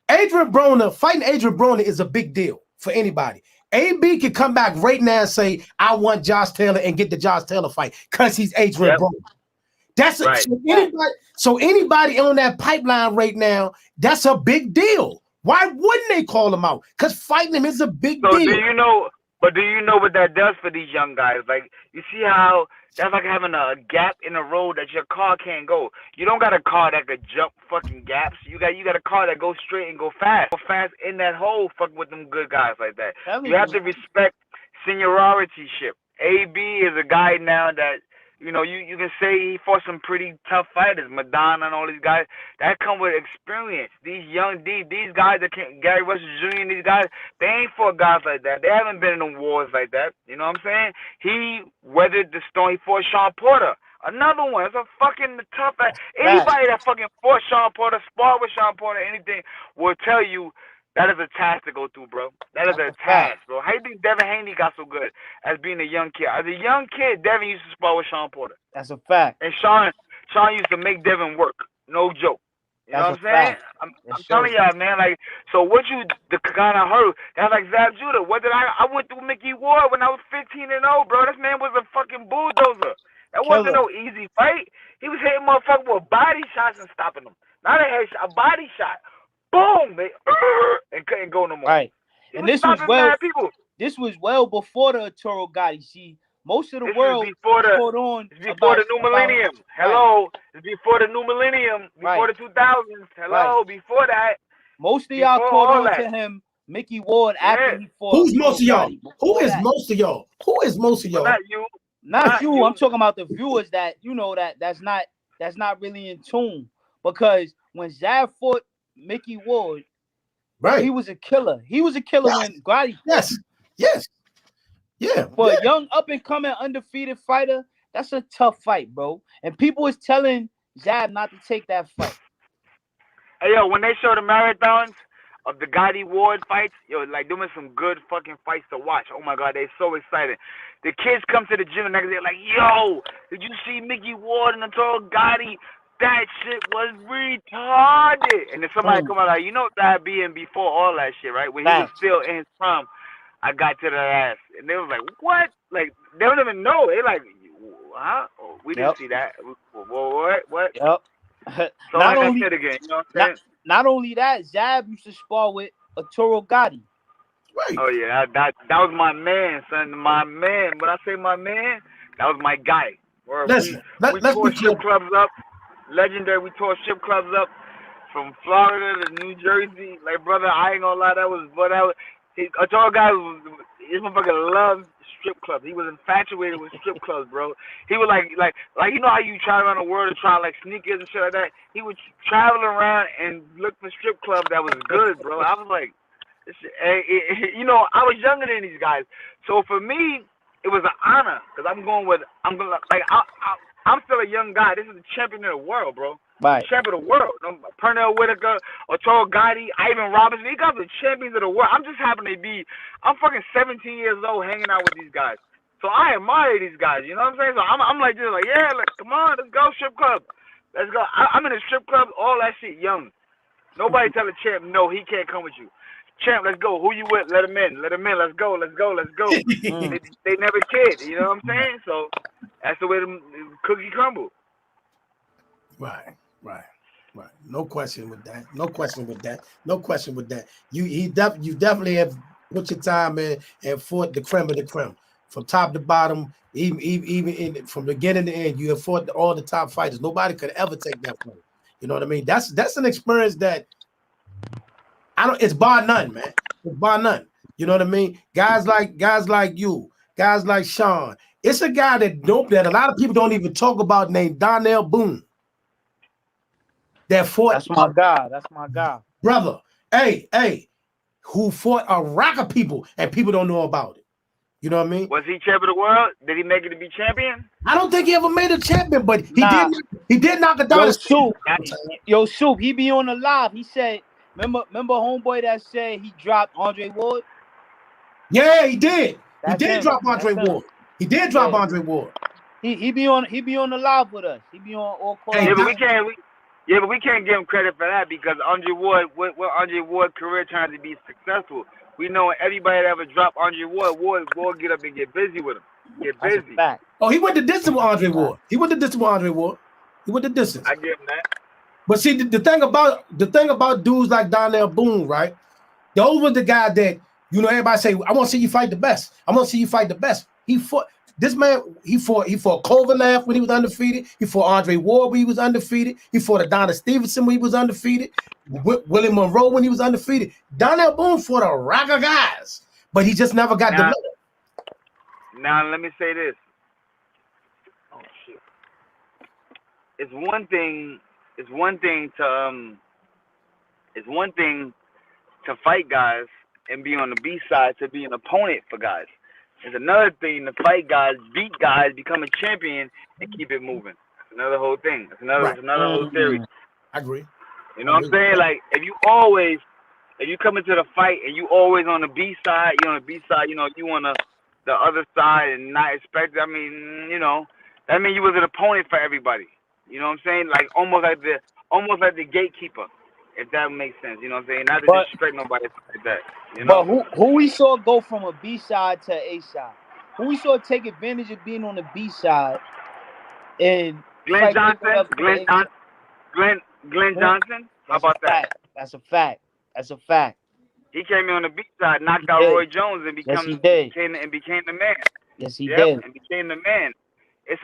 Fighting Adrian Broner is a big deal for anybody. AB can come back right now and say, I want Josh Taylor and get the Josh Taylor fight because he's Adrian Broner. That's right. So anybody on that pipeline right now, that's a big deal. Why wouldn't they call him out? Because fighting him is a big So deal. do you know what that does for these young guys? Like, you see how that's like having a gap in the road that your car can't go. You don't got a car that could jump fucking gaps. You got a car that goes straight and go fast. Go fast in that hole, fuck with them good guys like that. You have to respect seniority ship. AB is a guy now that, you know, you can say he fought some pretty tough fighters, Madonna and all these guys. That come with experience. These guys that can't, Gary Russell Jr. and these guys, they ain't fought guys like that. They haven't been in the wars like that. You know what I'm saying? He weathered the storm. He fought Sean Porter. Another one. It's a fucking tough. Anybody that fucking fought Sean Porter, sparred with Sean Porter, anything, will tell you that is a task to go through, bro. That is a task, bro. How you think Devin Haney got so good as being a young kid? As a young kid, Devin used to spar with Sean Porter. That's a fact. And Sean used to make Devin work. No joke. You know what I'm saying? I'm telling y'all, man. Like, so what you the kind of heard? That's like Zab Judah. What did I went through Mickey Ward when I was 15-0, bro. This man was a fucking bulldozer. That wasn't no easy fight. He was hitting motherfuckers with body shots and stopping them. Not a headshot, a body shot. Boom, they and couldn't go no more. Right. He And was stopping mad people. This was well before the Arturo Gotti. See, most of the world caught on. It's before the new millennium. Hello. Right. It's before the new millennium. Before the 2000s. Hello. Right. Before that. Most of y'all caught on to him, Mickey Ward, after he fought. Who's most of y'all? Who is most of y'all? Who is most of y'all? Not you. Not you. I'm talking about the viewers that that's not really in tune. Because when Zab fought Mickey Ward, right, he was a killer. He was a killer when Gotti fought. Yes. Yeah. For a young up and coming undefeated fighter, that's a tough fight, bro. And people is telling Zab not to take that fight. Hey yo, when they show the marathons of the Gotti Ward fights, yo, like them are some good fucking fights to watch. Oh my god, they're so excited. The kids come to the gym and they're like, yo, did you see Mickey Ward and the tall Gotti? That shit was retarded. And then somebody come out like, you know that being before all that shit, right? When he was still in his prime, I got to their ass. And they was like, what? Like, they don't even know. They like, huh? Oh, we didn't see that. What? Yep. So not like I said again, you know what I'm saying? Not only that, Zab used to spar with Arturo Gotti. Right. Oh, yeah. That was my man, son. My man. When I say my man, that was my guy. We tore strip clubs up. Legendary. We tore strip clubs up from Florida to New Jersey. Like, brother, I ain't gonna lie. Arturo Gotti this motherfucker loved strip clubs. He was infatuated with strip clubs, bro. He was like you know how you try around the world to try like sneakers and shit like that. He would travel around and look for strip clubs that was good, bro. I was like, you know, I was younger than these guys, so for me it was an honor because I'm still a young guy. This is the champion of the world, bro. Right. Champion of the world. Pernell Whitaker, Arturo Gotti, Ivan Robinson. These guys are champions of the world. I'm just happen to be. I'm fucking 17 years old, hanging out with these guys. So I admire these guys. You know what I'm saying? So I'm like this, like yeah, like come on, let's go strip club. Let's go. I'm in a strip club, all that shit, young. Nobody tell a champ no, he can't come with you. Champ, let's go. Who you with? Let him in. Let's go. They never kid. You know what I'm saying? So that's the way the cookie crumble. Right. No question with that. You definitely have put your time in and fought the creme of the creme from top to bottom. Even from beginning to end, you have fought all the top fighters. Nobody could ever take that from you. You know what I mean? That's an experience that it's bar none, man. It's bar none. You know what I mean? Guys like you, guys like Sean. It's a guy that a lot of people don't even talk about named Donnell Boone. That fought. That's my guy. Brother. Hey, who fought a rack of people and people don't know about it. You know what I mean? Was he champion of the world? Did he make it to be champion? I don't think he ever made a champion, but he did knock it down. Soup, he be on the live. He said, remember homeboy that said he dropped Andre Ward? Yeah, he did. He did drop Andre Ward. He did drop Andre Ward. He be on the live with us. He be on all calls. Yeah, but we can't give him credit for that because Andre Ward, what Andre Ward's career trying to be successful. We know everybody that ever dropped Andre Ward get up and get busy with him. Get busy. Oh, he went the distance with Andre Ward. He went the distance. I give him that. But see, the thing about dudes like Donnell Boone, right? Those were the guy that, you know, everybody say, I want to see you fight the best. I want to see you fight the best. He fought. This man, he fought Kovalev when he was undefeated. He fought Andre Ward when he was undefeated. He fought Adonis Stevenson when he was undefeated. Willie Monroe when he was undefeated. Donnell Boone fought a rack of guys, but he just never got delivered. Now let me say this. Oh shit! It's one thing to fight guys and be on the B side to be an opponent for guys. It's another thing to fight guys, beat guys, become a champion, and keep it moving. It's another whole thing. It's another whole theory. I agree. You know what I'm saying? Like, if you come into the fight and you always on the B side, you on the other side and not expect it, I mean, you know, that means you was an opponent for everybody. You know what I'm saying? Like, almost like the gatekeeper. If that makes sense, you know what I'm saying? Not to disrespect nobody like that. You know? But who we saw go from a B side to A side? Who we saw take advantage of being on the B side And Glenn fight Johnson, Mayweather for the A. Glenn Johnson. How That's a about that? fact. That's a fact. That's a fact. He came in on the B side, He knocked out did. Roy Jones, and Yes, he did. became the man. Yes, he Yep, did. and became the man. It's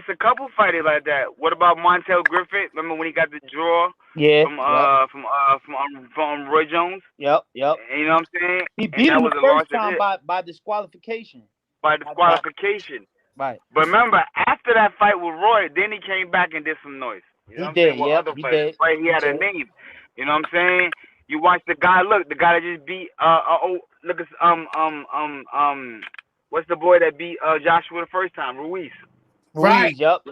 a couple fighters like that. What about Montel Griffith? Remember when he got the draw Yeah. from Yep. Roy Jones? Yep. Yep. And you know what I'm saying? He And beat that him the was a loss first of time it by disqualification. by disqualification. Right. But remember, after that fight with Roy, then he came back and did some noise. You know He what I'm did. saying? With Yep. other He fighters, did. right? He had a did. name. You know what I'm saying? You watch the guy. Look, the guy that just beat look at what's the boy that beat Joshua the first time? Ruiz. Right. Ruiz. Yep.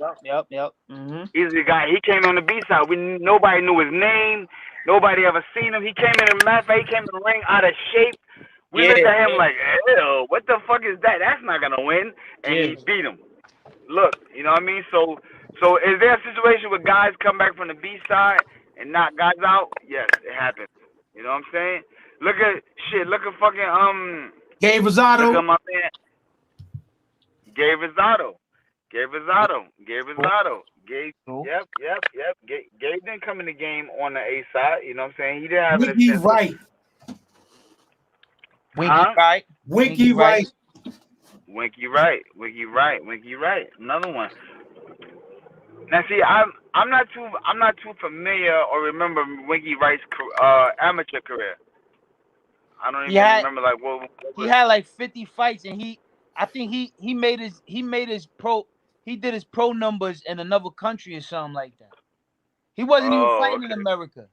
Mm-hmm. He's the guy. He came on the B side. Nobody knew his name. Nobody ever seen him. He came in the matter. He came in the ring out of shape. We looked at him like, ew, what the fuck is that? That's not gonna win. And he beat him. Look, you know what I mean? So is there a situation where guys come back from the B side and knock guys out? Yes, it happens. You know what I'm saying? Look at fucking Gabe look Rosado. at my man Gabe Rosado. Gabe didn't come in the game on the A side. You know what I'm saying? He didn't have an Winky extensive. Wright. Winky Wright. Winky Wright. Another one. Now see, I'm not too familiar or remember Winky Wright's amateur career. I don't even remember like what he had like 50 fights, and I think he made his pro. He did his pro numbers in another country or something like that. He wasn't even fighting in America.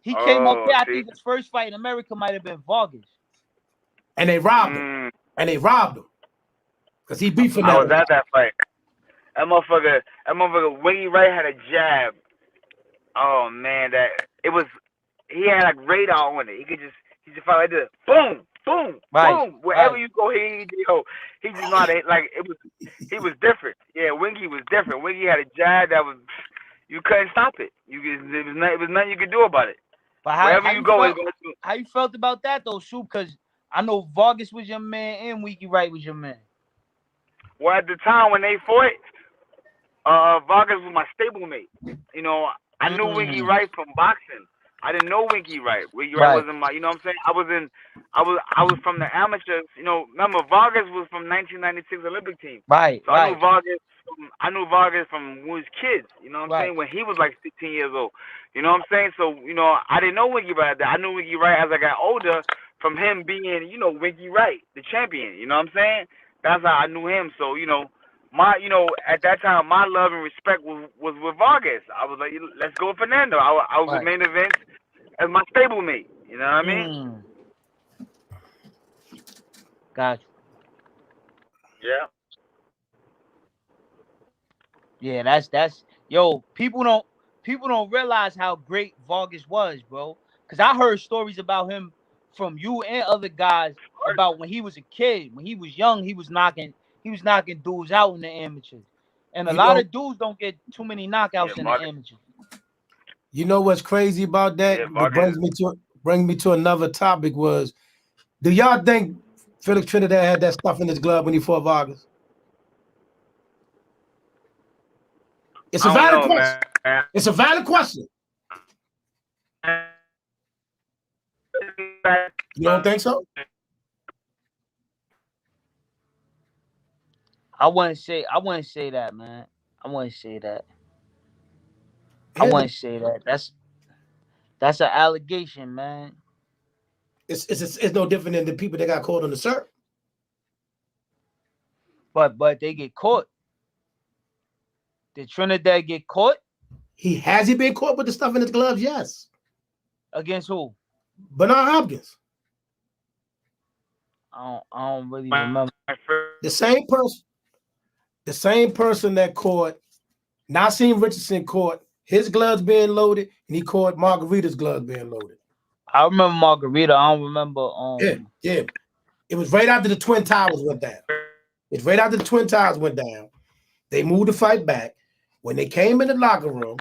He came up here. I think his first fight in America might have been Vargas. And they robbed him. Because he beat for I was at that fight. That motherfucker, Winky Wright had a jab. Oh man, he had like radar on it. He just fight like this. Boom, boom, boom. Wherever you go, he just know how to, like, he was different. Yeah, Winky was different. Winky had a jab that you couldn't stop it. It was nothing you could do about it. But wherever you go, how you felt about that though, Sue? Because I know Vargas was your man and Winky Wright was your man. Well, at the time when they fought, Vargas was my stablemate. You know, I knew Winky Wright from boxing. I didn't know Winky Wright. Winky Wright wasn't my. You know what I'm saying? I was from the amateurs. You know, remember Vargas was from 1996 Olympic team. Right. So I knew Vargas from when we was kids. You know what I'm saying? When he was like 16 years old. You know what I'm saying? So I didn't know Winky Wright. I knew Winky Wright as I got older from him being Winky Wright, the champion. You know what I'm saying? That's how I knew him. So at that time, my love and respect was with Vargas. I was like, let's go with Fernando. I was the main event as my stablemate. You know what I mean? Gotcha. Yeah. Yeah, that's yo. People don't realize how great Vargas was, bro. Cause I heard stories about him from you and other guys about when he was a kid, when he was young, he was knocking dudes out in the amateurs. And a lot of dudes don't get too many knockouts in the amateurs. You know what's crazy about that? Yeah, what brings me to another topic was, do y'all think Felix Trinidad had that stuff in his glove when he fought Vargas? It's a valid question. Man. It's a valid question. You don't think so? I wouldn't say that, man. I wouldn't say that. That's an allegation, man. It's no different than the people that got caught on the circuit. But they get caught. Did Trinidad get caught? Has he been caught with the stuff in his gloves? Yes. Against who? Bernard Hopkins. I don't really remember. The same person that caught Nassim Richardson caught his gloves being loaded, and he caught Margarita's gloves being loaded. I remember Margarita. I don't remember. Yeah. It was right after the Twin Towers went down. They moved the fight back. When they came in the locker room,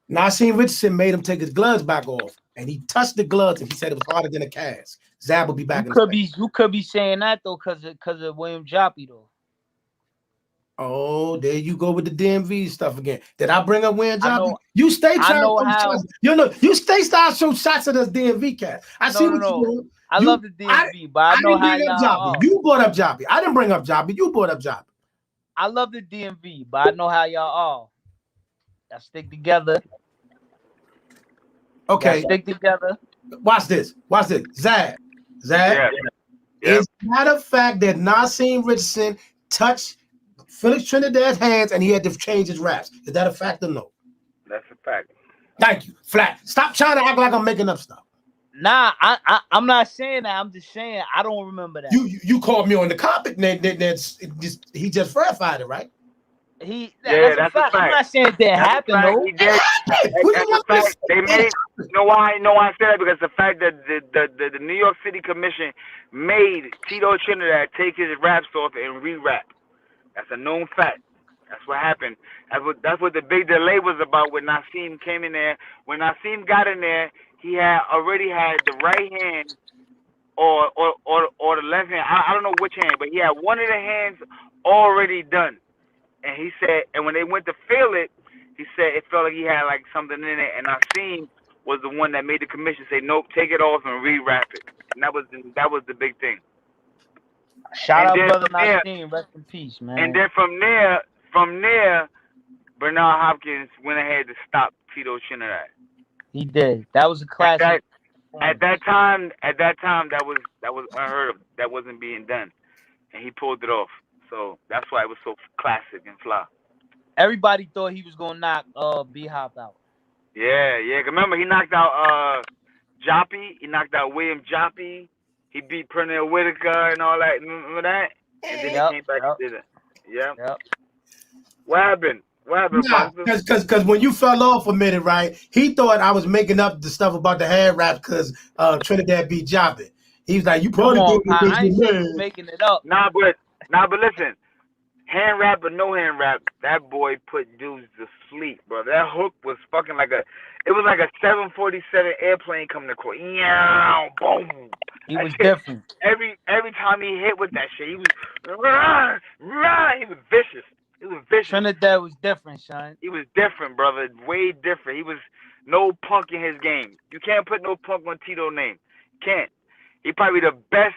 Nassim Richardson made him take his gloves back off, and he touched the gloves, and he said it was harder than a cast. Zab will be back. You could be saying that though, because of William Joppy though. Oh, there you go with the DMV stuff again. Did I bring up Wayne I Johnson? know. You stay I trying to know throw how. shots. You stay starting to show shots at us DMV cat. I see what you're No. doing. I love the DMV, but I I know didn't how bring up y'all Jobby. are. You brought up Jobby. I didn't bring up Jobby. You brought up Jobby. I love the DMV, but I know how y'all are. Y'all stick together. Okay. Y'all stick together. Watch this. Watch this. Zab. Yeah. Is that a fact that Nassim Richardson touched Felix Trinidad's hands and he had to change his raps? Is that a fact or no? That's a fact. Thank you. Flat. Stop trying to act like I'm making up stuff. Nah, I'm not saying that. I'm just saying I don't remember that. You called me on the carpet. He just verified it, right? That's a fact. I'm not saying that happened though. He did. That's a fact. They made. You know why? I say that because the fact that the New York City Commission made Tito Trinidad take his raps off and re-rap. That's a known fact. That's what happened. That's what the big delay was about when Nassim came in there. When Nassim got in there, he had already had the right hand or the left hand. I don't know which hand, but he had one of the hands already done. And he said, and when they went to feel it, he said it felt like he had like something in it. And Nassim was the one that made the commission say, nope, take it off and re-rap it. And that was the big thing. Shout out, brother Nassim. Rest in peace, man. And then from there, Bernard Hopkins went ahead to stop Tito Trinidad. He did. That was a classic. At that time, that was unheard of. That wasn't being done, and he pulled it off. So that's why it was so classic and fly. Everybody thought he was gonna knock B-Hop out. Yeah. Remember, he knocked out Joppy. He knocked out William Joppy. He beat Pernell Whitaker and all that. Remember that? And then he came back and did it. Yep. What happened? Nah, because when you fell off a minute, right? He thought I was making up the stuff about the hand rap because Trinidad beat Joppy. He was like, "You probably I ain't making it up." Nah, but listen, hand rap or no hand rap, that boy put dudes to sleep, bro. That hook was fucking like a 747 airplane coming across. Yeah, boom. He was different. Every time he hit with that shit, he was rah. He was vicious. He was vicious. Trinidad was different, son. He was different, brother. Way different. He was no punk in his game. You can't put no punk on Tito's name. Can't. He probably the best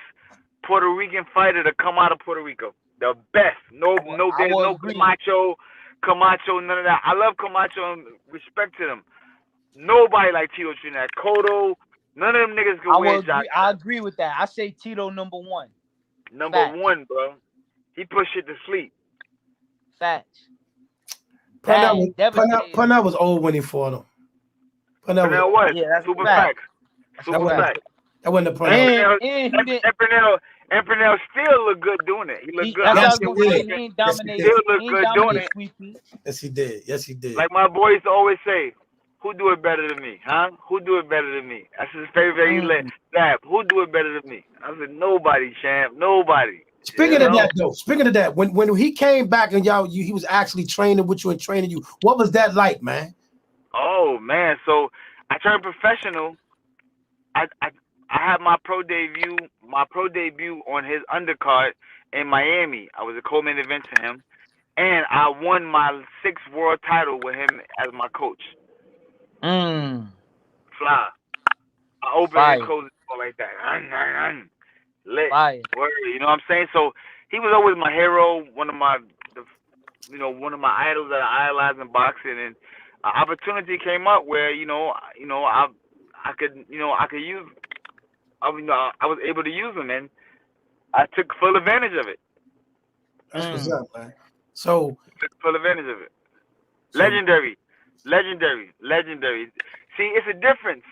Puerto Rican fighter to come out of Puerto Rico. The best. There's no Camacho, none of that. I love Camacho and respect to them. Nobody like Tito Trinidad. Cotto, none of them niggas can wear jackets. I agree with that. I say Tito number one. Number one, bro. He put shit to sleep. Facts. Pernell was old when he fought him. Pernell was. Yeah, that's super facts. Super facts. That wasn't a Pernell. And Pernell still look good doing it. He looked good. He ain't dominated. Still look good doing it. Yes, he did. Like my boy used to always say, who do it better than me? Huh? Who do it better than me? That's his favorite. Zab, who do it better than me? I said, nobody, champ. Nobody. Speaking of that, when he came back and he was actually training with you and training you, what was that like, man? Oh man, so I turned professional. I had my pro debut on his undercard in Miami. I was a co-main event to him, and I won my 6th world title with him as my coach. Fly. I opened and closed it like that. Lit. Word, you know what I'm saying? So he was always my hero, one of my idols that I idolized in boxing, and an opportunity came up where I was able to use him, and I took full advantage of it. That's what's up, man. So took full advantage of it. Legendary. See, it's a difference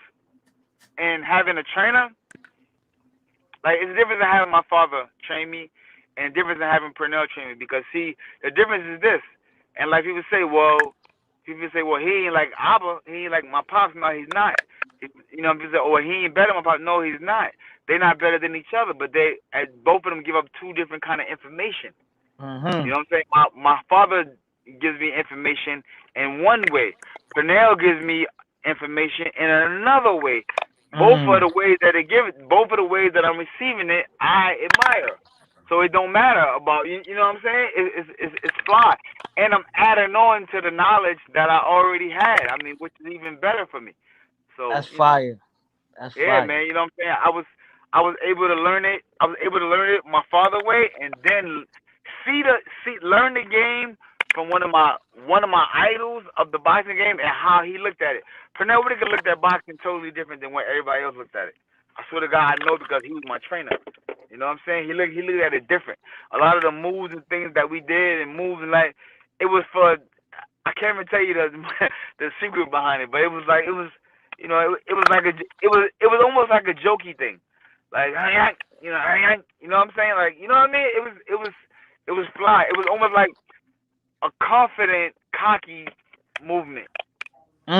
in having a trainer. Like, it's a difference in having my father train me, and a difference in having Pernell train me. Because, see, the difference is this. And like people say, he ain't like Abba, he ain't like my pops. No, he's not. People say, he ain't better than my pops. No, he's not. They're not better than each other, but both of them give up 2 different kind of information. You know what I'm saying? My father gives me information in one way. Pernell gives me information in another way. Both of the ways that they give it, both of the ways that I'm receiving it, I admire. So it don't matter about you know what I'm saying? It's fly, and I'm adding on to the knowledge that I already had. I mean, which is even better for me. So That's fire. That's yeah, fire. man. You know what I'm saying? I was able to learn it. I was able to learn it my father way, and then learn the game from one of my idols of the boxing game and how he looked at it. Pernell Whitaker looked at boxing totally different than what everybody else looked at it. I swear to God, I know because he was my trainer. You know what I'm saying? He looked at it different. A lot of the moves and things that we did and moves and like it was for I can't even tell you the the secret behind it, but it was like it was you know it was like it was almost like a jokey thing, like you know what I'm saying? Like you know what I mean? It was fly. It was almost like a confident, cocky movement.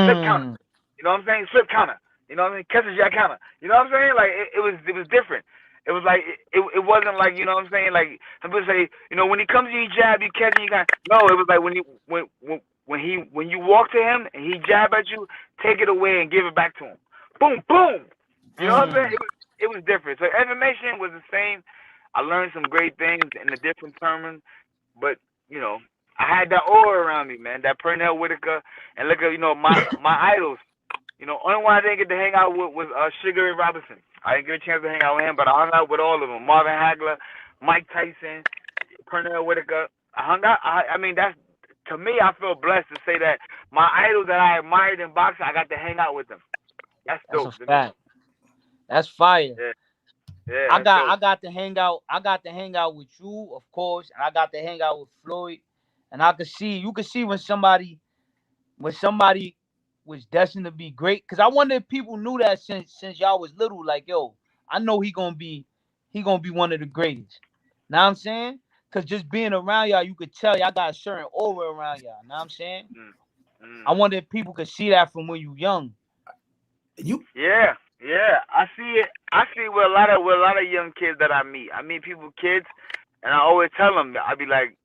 Slip counter. Mm. You know what I'm saying? Slip counter. You know what I mean? Catch a jack counter. You know what I'm saying? Like it was different. It was like it wasn't like you know what I'm saying? Like some people say, you know, when he comes to you jab, you catch and you got no. It was like when you walk to him and he jab at you, take it away and give it back to him. Boom, boom. You know what I'm saying? Mm. It was different. So information was the same. I learned some great things in the different terms, but you know, I had that aura around me, man. That Pernell Whitaker and look at you know my idols. You know, only one I didn't get to hang out with was Sugar Ray Robinson. I didn't get a chance to hang out with him, but I hung out with all of them. Marvin Hagler, Mike Tyson, Pernell Whitaker. I hung out. I mean, that's to me. I feel blessed to say that my idols that I admired in boxing, I got to hang out with them. That's That's a dope to me. fact. That's fire. Yeah, yeah, I that's got dope. I got to hang out. I got to hang out with you, of course, and I got to hang out with Floyd. And I could see you could see when somebody was destined to be great. Cause I wonder if people knew that since y'all was little. Like, yo, I know he gonna be one of the greatest. Know what I'm saying? Cause just being around y'all, you could tell y'all got a certain aura around y'all. Know what I'm saying? Mm, I mm. wonder if people could see that from when you young. You Yeah, yeah. I see it. I see with a lot of young kids that I meet. I meet people, kids, and I always tell them. I be like,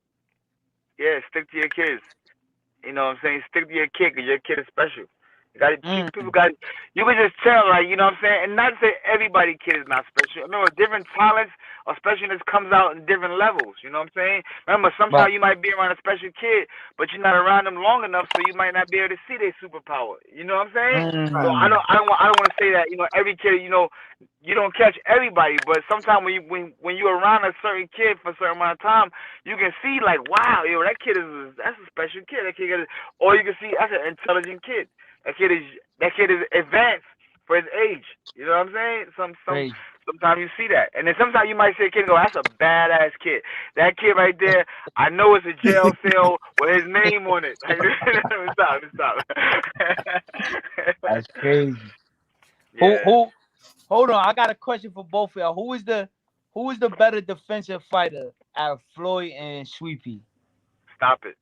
yeah, stick to your kids. You know what I'm saying? Stick to your kid because your kid is special. You got Mm. people got you can just tell like you know what I'm saying, and not to say everybody kid is not special. Remember, different talents or specialness comes out in different levels. You know what I'm saying? Remember, Right. sometimes you might be around a special kid, but you're not around them long enough, so you might not be able to see their superpower. You know what I'm saying? So Mm. I don't want to say that you know every kid you don't catch everybody, but sometimes when you're around a certain kid for a certain amount of time, you can see like wow, yo, that's a special kid. That kid, or you can see that's an intelligent kid. That kid is advanced for his age. You know what I'm saying? Crazy. Sometimes you see that, and then sometimes you might see a kid and go, "That's a badass kid." That kid right there, I know it's a jail cell with his name on it. Like, stop, stop. That's crazy. Who Yeah, who hold on, I got a question for both of y'all. Who is the better defensive fighter out of Floyd and Sweepy? stop it.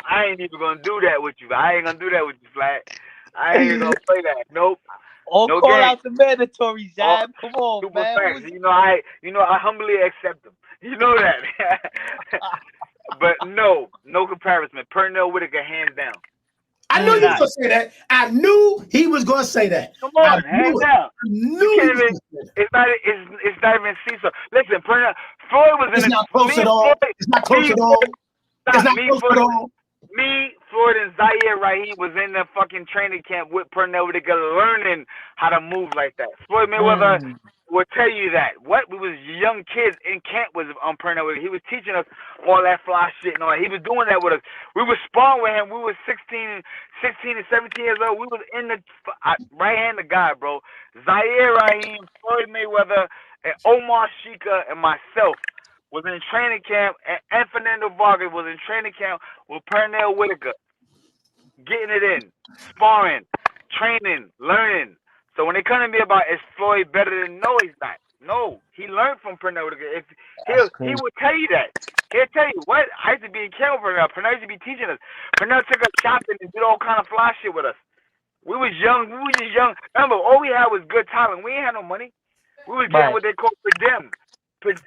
I ain't even gonna do that with you. I ain't gonna do that with you, Flat. I ain't even gonna play that. Nope. Or No call game. out the mandatory, All Zab. Come on, super man. Who facts. is You know I humbly accept them. You know that. But no comparison. Pernell Whitaker hands down. I knew mm, you was Not. gonna say that. I knew he was gonna say that. Come I on, knew hands it. down. I You knew he can't was even gonna say that. it's not even Cecil. Listen, Pernell Floyd was in It's it. not close at all. It's not close at all. It's Stop not close at all. Floyd and Zaire Rahim was in the fucking training camp with Pernell Whitaker learning how to move like that. Floyd Mayweather mm, will tell you that. What we was young kids in camp was on Pernell Whitaker. He was teaching us all that fly shit and all that. He was doing that with us. We was sparring with him. We was 16 and 17 years old. We was in the right hand of God, bro. Zaire Rahim, Floyd Mayweather, and Omar Shika and myself was in training camp, and Fernando Vargas was in training camp with Pernell Whitaker, getting it in, sparring, training, learning. So when they come to me about is Floyd better than no, he's not. No, he learned from Pernell Whitaker. If that's he crazy. would tell you that. He'll tell you what I used to be in camp with Pernell. Pernell used to be teaching us. Pernell took us shopping and did all kind of fly shit with us. We was young. We was just young. Remember, all we had was good talent. We ain't had no money. We was getting Right. what they call per diem.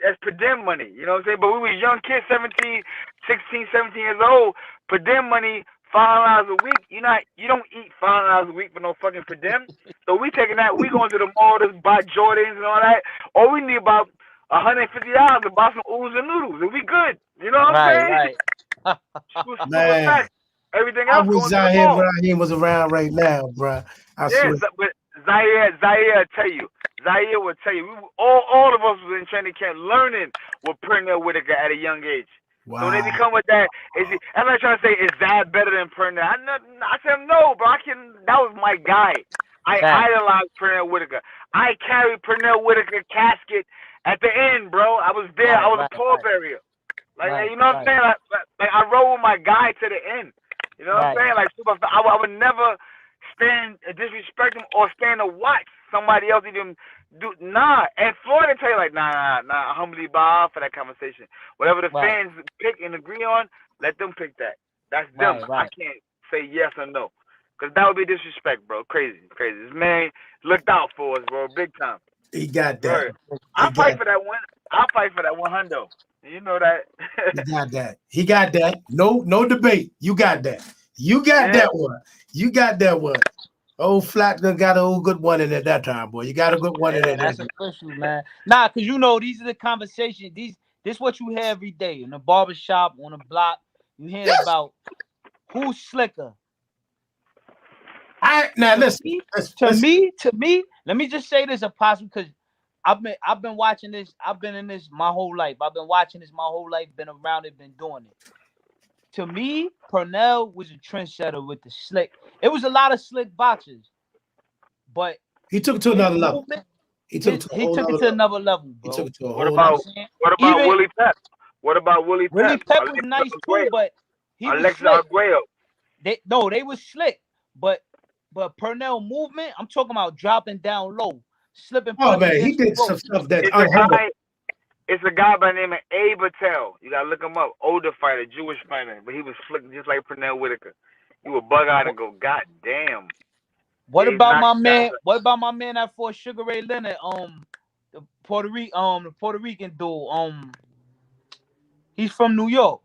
As per diem money. You know what I'm saying? But we was young kids, 17, 16, 17 years old. Per diem money $5 a week. You don't eat $5 a week for no fucking per diem. So we taking that. We going to the mall to buy Jordans and all that. All we need about $150 to buy some oodles and noodles, and we good. You know what I'm saying? Right. Man, Everything I else wish going to the Zaire mall. Rahim was around right now, bro. I Yeah, swear. but Zaire will tell you. Zaire will tell you. All of us was in training camp learning with Pernell Whitaker at a young age. Wow. So when they become with that, I'm not trying to say is Zab better than Pernell. I said no, bro. That was my guy. I idolized Pernell Whitaker. I carried Pernell Whitaker casket at the end, bro. I was there. I was a pallbearer. Like you know what I'm saying? Like I rode with my guy to the end. You know what I'm saying? Like I would never stand disrespect him or stand to watch somebody else even do. Nah, and Florida tell you like nah. I humbly bow for that conversation. Whatever the fans pick and agree on, let them pick that. That's them. I can't say yes or no, cause that would be disrespect, bro. Crazy. This man looked out for us, bro, big time. He got that. I'll fight for that one. I'll fight for that one hundo. You know that. He got that. No debate. You got that. You got that one. You got that one. Old Flat done got a good one in at that time, boy. You got a good one in there. That's official, man. Nah, cause you know these are the conversations. This what you hear every day in the barbershop, on the block. You hear about who's slicker. To me. Let me just say this, Apostle, because I've been watching this. I've been in this my whole life. I've been watching this my whole life. Been around it. Been doing it. To me, Pernell was a trendsetter with the slick. It was a lot of slick boxers, but he took it to another level. He took it to another level, bro. He took it to a what about Willie Pep? What about Willie Pep? Willie Pep was nice too, but he was slick. They was slick, but Pernell movement, I'm talking about dropping down low, slipping. Oh man, he did some stuff that it's a guy by the name of Abe Patel. You gotta look him up. Older fighter, Jewish fighter, but he was slick just like Pernell Whitaker. You would bug out and go, God damn. What about my man? What about my man that fought Sugar Ray Leonard? The Puerto Rican dude. He's from New York.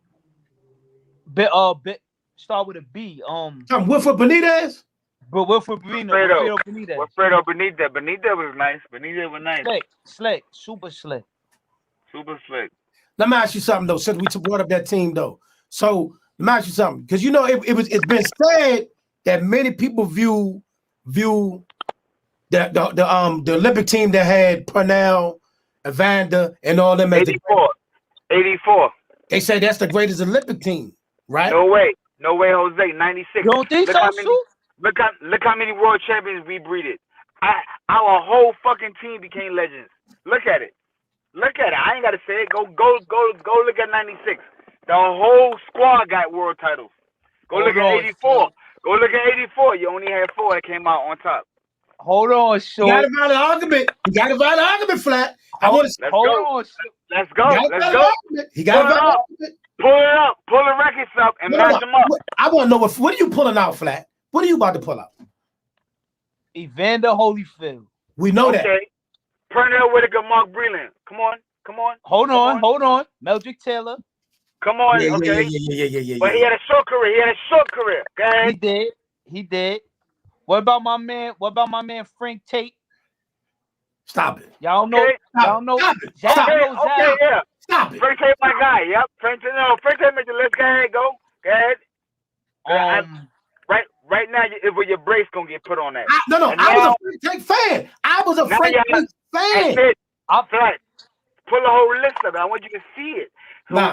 Start with a B. Wilfred Benitez. But Wilfredo Benitez. Wilfredo Benitez. Benitez was nice. Benitez was nice. Slick. Super slick. Let me ask you something though, since we brought up that team though. So let me ask you something, because you know it's been said that many people view the Olympic team that had Pernell, Evander, and all them as 84. They say that's the greatest Olympic team, right? No way, Jose. 96. You don't think Look how many world champions we breeded. Our whole fucking team became legends. Look at it. I ain't gotta say it. Go look at 96. The whole squad got world titles. Go look at 84. Go look at 84. You only had 4 that came out on top. Hold on, Short. You got a valid argument. Flat. Let's go. He got a valid argument. Pull it up. Pull the records up and match them up. I want to know what are you pulling out, Flat? What are you about to pull out? Evander Holyfield. We know that. Pernell Whitaker, Mark Breland. Come on. Hold on. Meldrick Taylor. Come on. Yeah. But he had a short career. Go ahead. He did. What about my man Frank Tate? Stop it. Y'all know. Stop it. Stop it. Frank Tate, my guy. Yep. Frank Tate made the list. Go ahead. Right now, your brace gonna get put on that. I was a Frank Tate fan. I was a Frank Tate fan. Pull the whole list of it. I want you to see it.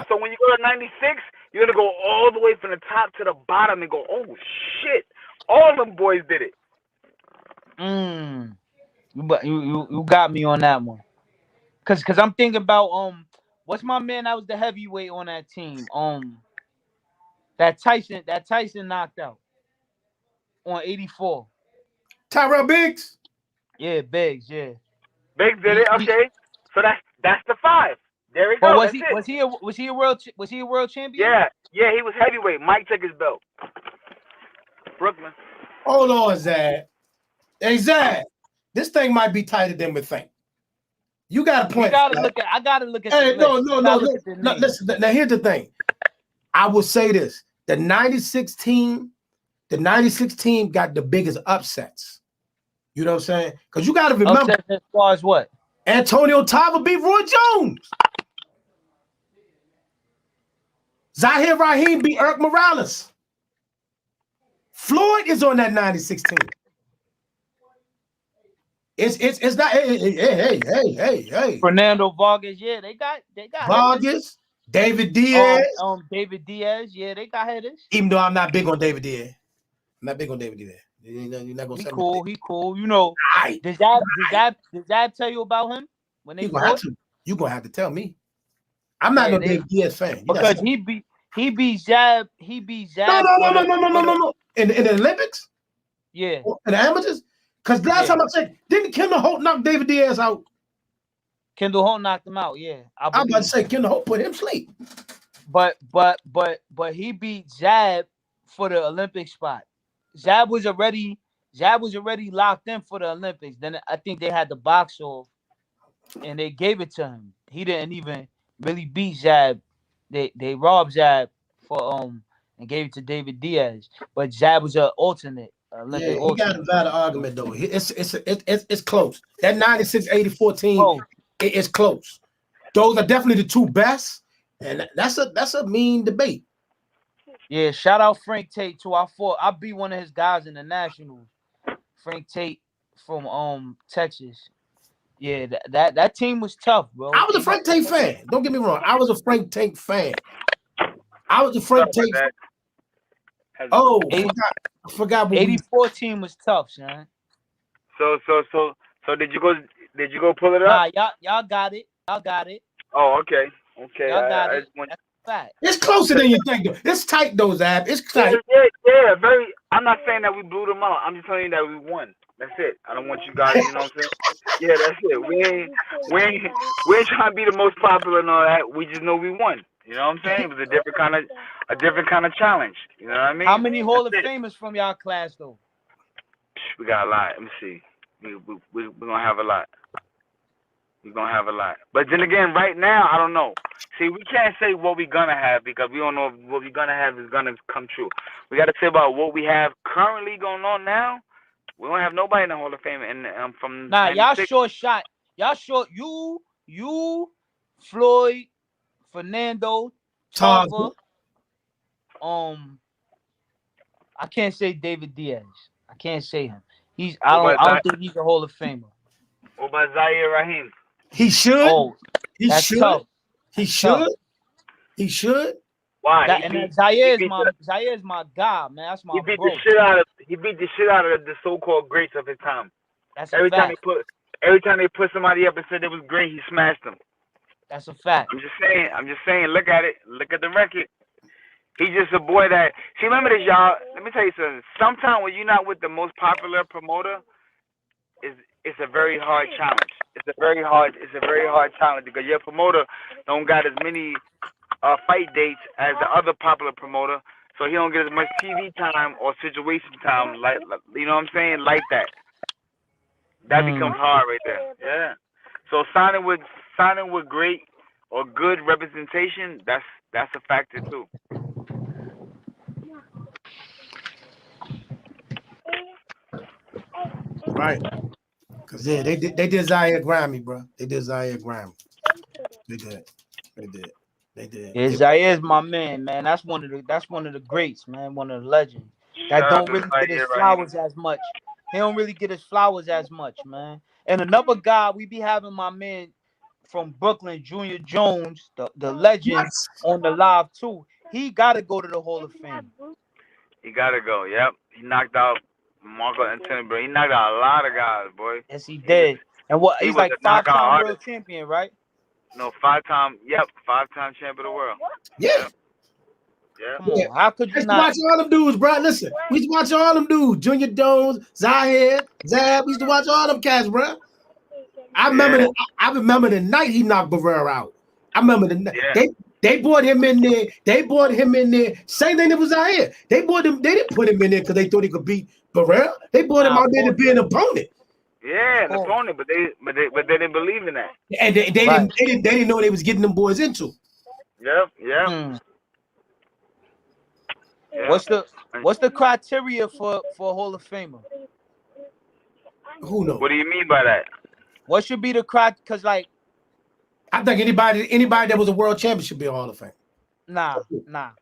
So when you go to 96, you're gonna go all the way from the top to the bottom and go, oh shit! All them boys did it. You got me on that one. Cause I'm thinking about what's my man that was the heavyweight on that team? That Tyson knocked out on 84. Tyrell Biggs? Yeah, Biggs, yeah. Biggs did it, okay. So that's the 5. There we go. Was he a world champion? Yeah, he was heavyweight. Mike took his belt. Brooklyn. Hold on, Zab. Hey, Zab, this thing might be tighter than we think. You got a point. I gotta look at. Hey, no. Listen, now here's the thing. I will say this. the 96 team got the biggest upsets. You know what I'm saying? Because you got to remember, upset as far as what? Antonio Tarver beat Roy Jones. Zahir Rahim beat Eric Morales. Floyd is on that 96 team. It's not hey. Fernando Vargas, yeah, they got Vargas, David Diaz. David Diaz, yeah, they got hitters. Even though I'm not big on David Diaz. I'm not big on David Diaz. You're not gonna He cool, he cool. You know, right. Did Zab tell you about him when they fought? You're gonna have to tell me. I'm not no David Diaz fan. Because he beat Zab. He beat Zab. No. In the Olympics? Yeah. In the amateurs? Because last time I checked, didn't Kendall Holt knock David Diaz out? Kendall Holt knocked him out, yeah. I'm about to say Kendall Holt put him sleep. But he beat Zab for the Olympic spot. Zab was already locked in for the Olympics. Then I think they had the box off and they gave it to him. He didn't even really beat Zab. They robbed Zab for and gave it to David Diaz. But Zab was an alternate. Olympic he got a valid argument though. It's close. That 96-84 team, it's close. Those are definitely the two best, and that's a mean debate. Yeah, shout out Frank Tate too. I beat one of his guys in the Nationals. Frank Tate from Texas. Yeah, that team was tough, bro. I was a Frank Tate fan. Don't get me wrong. I was a Frank Tate fan. I was a Frank Tate. Oh, I forgot. 84 team was tough, son. So did you go pull it up? Nah, y'all got it. Y'all got it. Oh, okay. Y'all got it. That's a fact. It's closer than you think. It's tight though, Zab. It's tight. Yeah, very. I'm not saying that we blew them out. I'm just telling you that we won. That's it. I don't want you guys, you know what I'm saying? Yeah, that's it. We ain't trying to be the most popular and all that. We just know we won. You know what I'm saying? It was a different kind of challenge. You know what I mean? How many Hall of Famers from y'all class though? We got a lot. Let me see. We're gonna have a lot. We're gonna have a lot. But then again, right now, I don't know. See, we can't say what we're gonna have because we don't know if what we're gonna have is gonna come true. We gotta say about what we have currently going on now. We don't have nobody in the Hall of Fame and from y'all short shot. Y'all short you, Floyd, Fernando, Tarver. I can't say David Diaz. I can't say him. I don't think he's a Hall of Famer. What about Zahir Rahim? He should. Oh, that's should. Tough. He should. Tough. He should. Why? Zahir is my guy, man. That's my he beat bro. He beat the shit out of the so-called greats of his time. That's every time they put somebody up and said it was great, he smashed them. That's a fact. I'm just saying. Look at it. Look at the record. He's just a boy that. See, remember this, y'all. Let me tell you something. Sometimes when you're not with the most popular promoter, it's a very hard challenge. It's a very hard challenge because your promoter don't got as many fight dates as the other popular promoter, so he don't get as much TV time or situation time, like you know what I'm saying, like that. That becomes hard right there. Yeah. So signing with great or good representation, that's a factor too. Right. Cause yeah, they did Zaire Grammy, bro. They did Zaire Grammy. They did. Yeah, Zaire's my man. That's one of the greats, man. One of the legends. That don't really get his flowers as much. He don't really get his flowers as much, man. And another guy, we be having my man from Brooklyn, Junior Jones, the legend, on the live too. He gotta go to the Hall of Fame. He gotta go. Yep. He knocked out Marco Antonio. He knocked out a lot of guys, boy. Yes, he did. He's like 5-time world champion, right? No, 5-time. Yep, 5-time champion of the world. Yeah. Yeah. Come on. How could you not watch all them dudes, bro? Listen, we used to watch all them dudes. Junior Jones, Zahir, Zab. We used to watch all them cats, bro. I remember the night he knocked Barrera out. I remember the night. Yeah. They brought him in there. Same thing that was Zahir. They didn't put him in there because they thought he could beat Barrera. They brought him out there to be an opponent. Yeah, an opponent, but they didn't believe in that. And they didn't know what they was getting them boys into. Yep. Yeah. What's the criteria for Hall of Famer? Who knows? What do you mean by that? What should be the criteria? Because like, I think anybody that was a world champion should be a Hall of Fame. nah. Nah.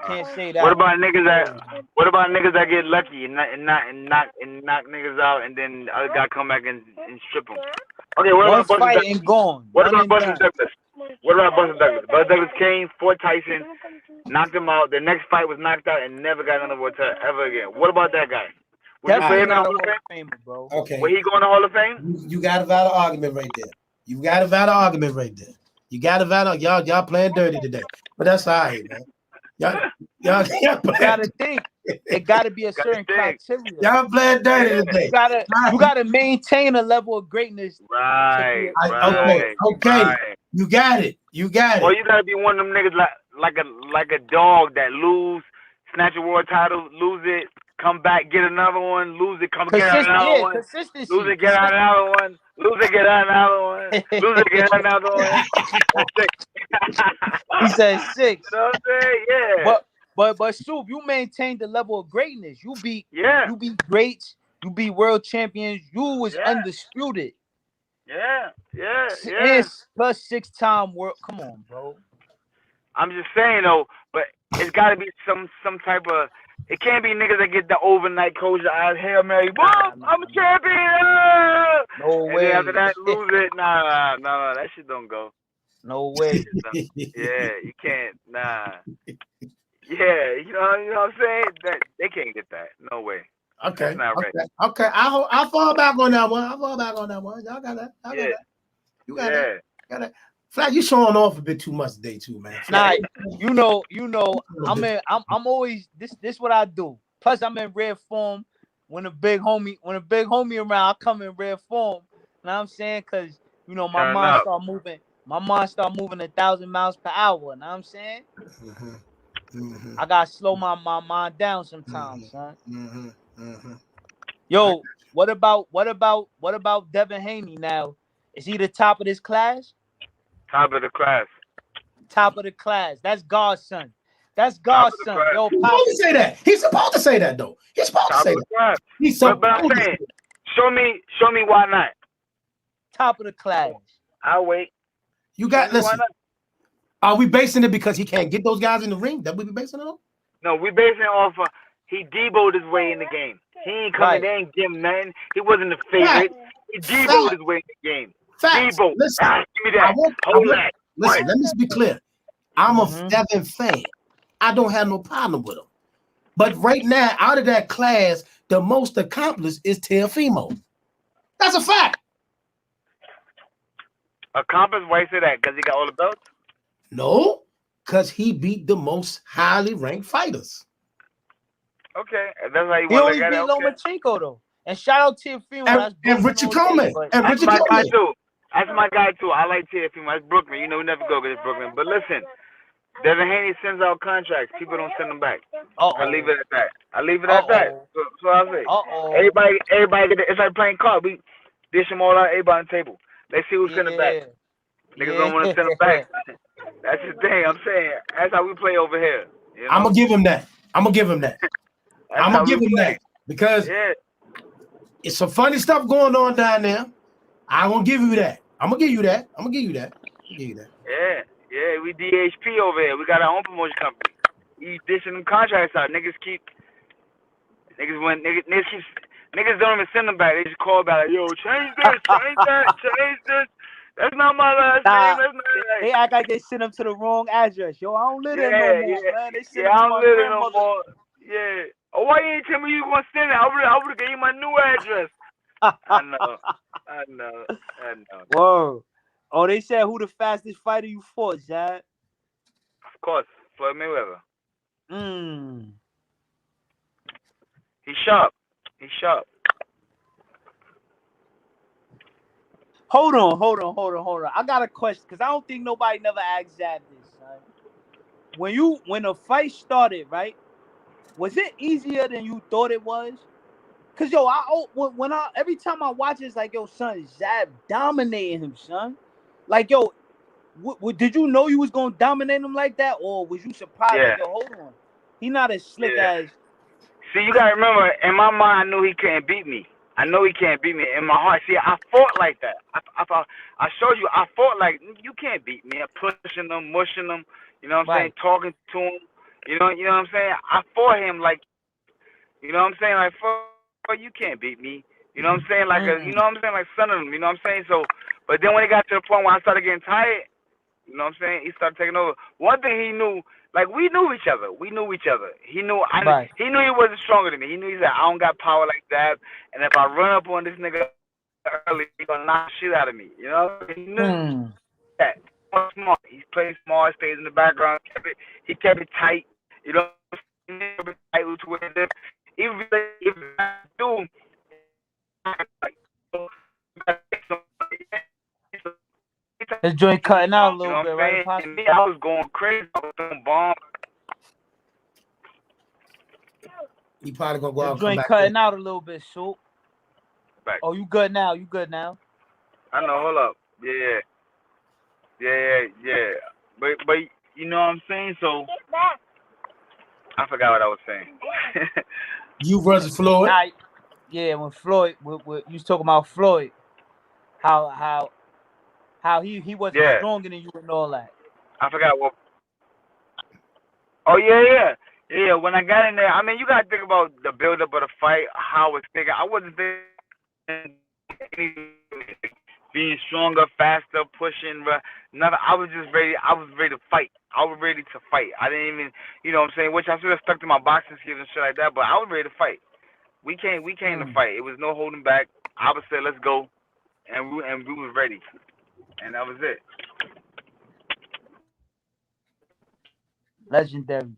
Can't say What that. about niggas that get lucky and knock niggas out, and then the other guy come back and strip them? Okay, what One about Buster fight Douglas? and gone. What One about and Buster done. Douglas? What about Buster Douglas? Buster Douglas came, fought Tyson, knocked him out. The next fight was knocked out and never got another world title ever again. What about that guy? Would you put Definitely him in the not a Hall of Hall Fame? of Famer, bro. Okay. Will he go in the Hall of Fame? You got a valid argument right there. You got a valid argument right there. You got a valid y'all playing dirty today. But that's all right, man. Y'all You gotta think. It gotta be a certain criteria. Y'all playing dirty today. You gotta maintain a level of greatness. Right. Okay. You got it. Or you gotta be one of them niggas like a dog that snatch a world title, lose it, come back, get another one, lose it, come get another one, consistency. lose it, get another one, lose it, get another one, lose it, get another one. He said 6. You know what I'm saying? Yeah. But Soup, you maintained the level of greatness. You beat greats. You beat world champions. You was undisputed. Yeah. And plus 6-time world. Come on, bro. I'm just saying though, but it's got to be some type of. It can't be niggas that get the overnight close your eyes, Hail Mary, boom, I'm a champion. No and way. Then after that, lose it. Nah, that shit don't go. No way. Yeah, you can't. Nah. Yeah, you know what I'm saying? That they can't get that. No way. Okay. That's not right. Okay. I'll fall back on that one. Y'all got that. You got that. Flat, you showing off a bit too much today too, man. Nah, you know. I'm always this what I do. Plus, I'm in rare form. When a big homie around, I come in rare form. You know what I'm saying? Cause my mind start moving. My mind start moving 1,000 miles per hour. You know what I'm saying? I gotta slow my mind down sometimes, son. Yo, what about Devin Haney now? Is he the top of this class? Top of the class. Top of the class. That's God's son. That's God's son. Yo, He's supposed to say that. He's supposed to say that though. He's supposed to say that. He's supposed but I'm saying, show me why not. Top of the class. I'll wait. You got listen. Are we basing it because he can't get those guys in the ring? That we be basing it on? No, we basing it off of he deboed his way in the game. He ain't coming. They ain't give him nothing. He wasn't the favorite. He deboed his way in the game. Debo. Listen, give me that. Hold that. Listen, let me be clear. I'm a Devin fan. I don't have no problem with him. But right now, out of that class, the most accomplished is Teofimo. That's a fact. Accomplished? Why you say that? Because he got all the belts? No, because he beat the most highly ranked fighters. Okay, that's how he only beat Lomachenko though. And shout out Teofimo and Richard Coleman. That's my guy too. That's my guy too. I like Teofimo. That's Brooklyn. We never go because it's Brooklyn. But listen, Devin Haney sends out contracts. People don't send them back. I leave it at that. So I say. Everybody get it. It's like playing cards. We dish them all out. Everybody on the table. Let's see who's sending back. Niggas don't want to send them back. That's the thing. I'm saying. That's how we play over here. I'm gonna give him that. Because it's some funny stuff going on down there. I'm gonna give you that. Yeah, we DHP over here. We got our own promotion company. We dishing them contracts out. Niggas don't even send them back. They just call back like, yo, change this, change that, change this. That's not my last name. That's not right. They act like they sent them to the wrong address. Yo, I don't live there no more, man. They sent them I to don't my live there no grandmother. more. Yeah. Oh, why you ain't tell me you gonna send it? I would have gave you my new address. I know. Whoa. Oh, they said who the fastest fighter you fought, Zab? Of course, Floyd Mayweather. He's sharp. Hold on. I got a question because I don't think nobody never asked Zab this. Right? When the fight started, right? Was it easier than you thought it was? Cause yo, every time I watch it, it's like, yo, son, Zab dominating him, son. Like, yo, did you know you was gonna dominate him like that, or was you surprised? Yeah. Like, yo, hold on. He not as slick Yeah. as See, you gotta remember, in my mind, I knew he couldn't beat me. I know he can't beat me. In my heart, see, I fought like that. I showed you, I fought like you can't beat me. I'm pushing him, mushing him. You know what I'm saying? right. Talking to him. You know what I'm saying? I fought him like, you know what I'm saying? Like, fuck, you can't beat me. You know what I'm saying? Like, you know what I'm Mm, saying? Like, son of him. You know what I'm saying? So, but then when it got to the point where I started getting tired, you know what I'm saying? He started taking over. One thing he knew, like we knew each other. We knew each other. right. He knew he wasn't stronger than me. He knew he said I don't got power like that, and if I run up on this nigga early, he gonna knock the shit out of me. You know? He knew that. Hmm. Smart. He played smart, stays in the background, he kept it tight. You know what I'm saying? He never been tight with him. Even if I do, like, so, you gotta take some, His joint cutting out a you know little what I'm bit, right, saying? And Apostle? me, I was going crazy. I was throwing bombs. He probably gonna go Your out and come joint back in. cutting out a little bit, Soup. Back. Oh, you good now? You good now? I know. Hold up. Yeah, yeah. But you know what I'm saying? So I forgot what I was saying. You versus Floyd. Nah, yeah. When Floyd, you was talking about Floyd, how how how he wasn't Yeah, stronger than you and all that. I forgot what. Oh yeah. When I got in there, I mean, you gotta think about the build up of the fight, how it's thinking. I wasn't thinking being stronger, faster, pushing, nothing. I was just ready. I was ready to fight. I was ready to fight. I didn't even, you know what I'm saying, which I should have stuck to my boxing skills and shit like that. But I was ready to fight. We came to Mm. fight. It was no holding back. I was said, let's go, and we was ready, and that was it. Legendary,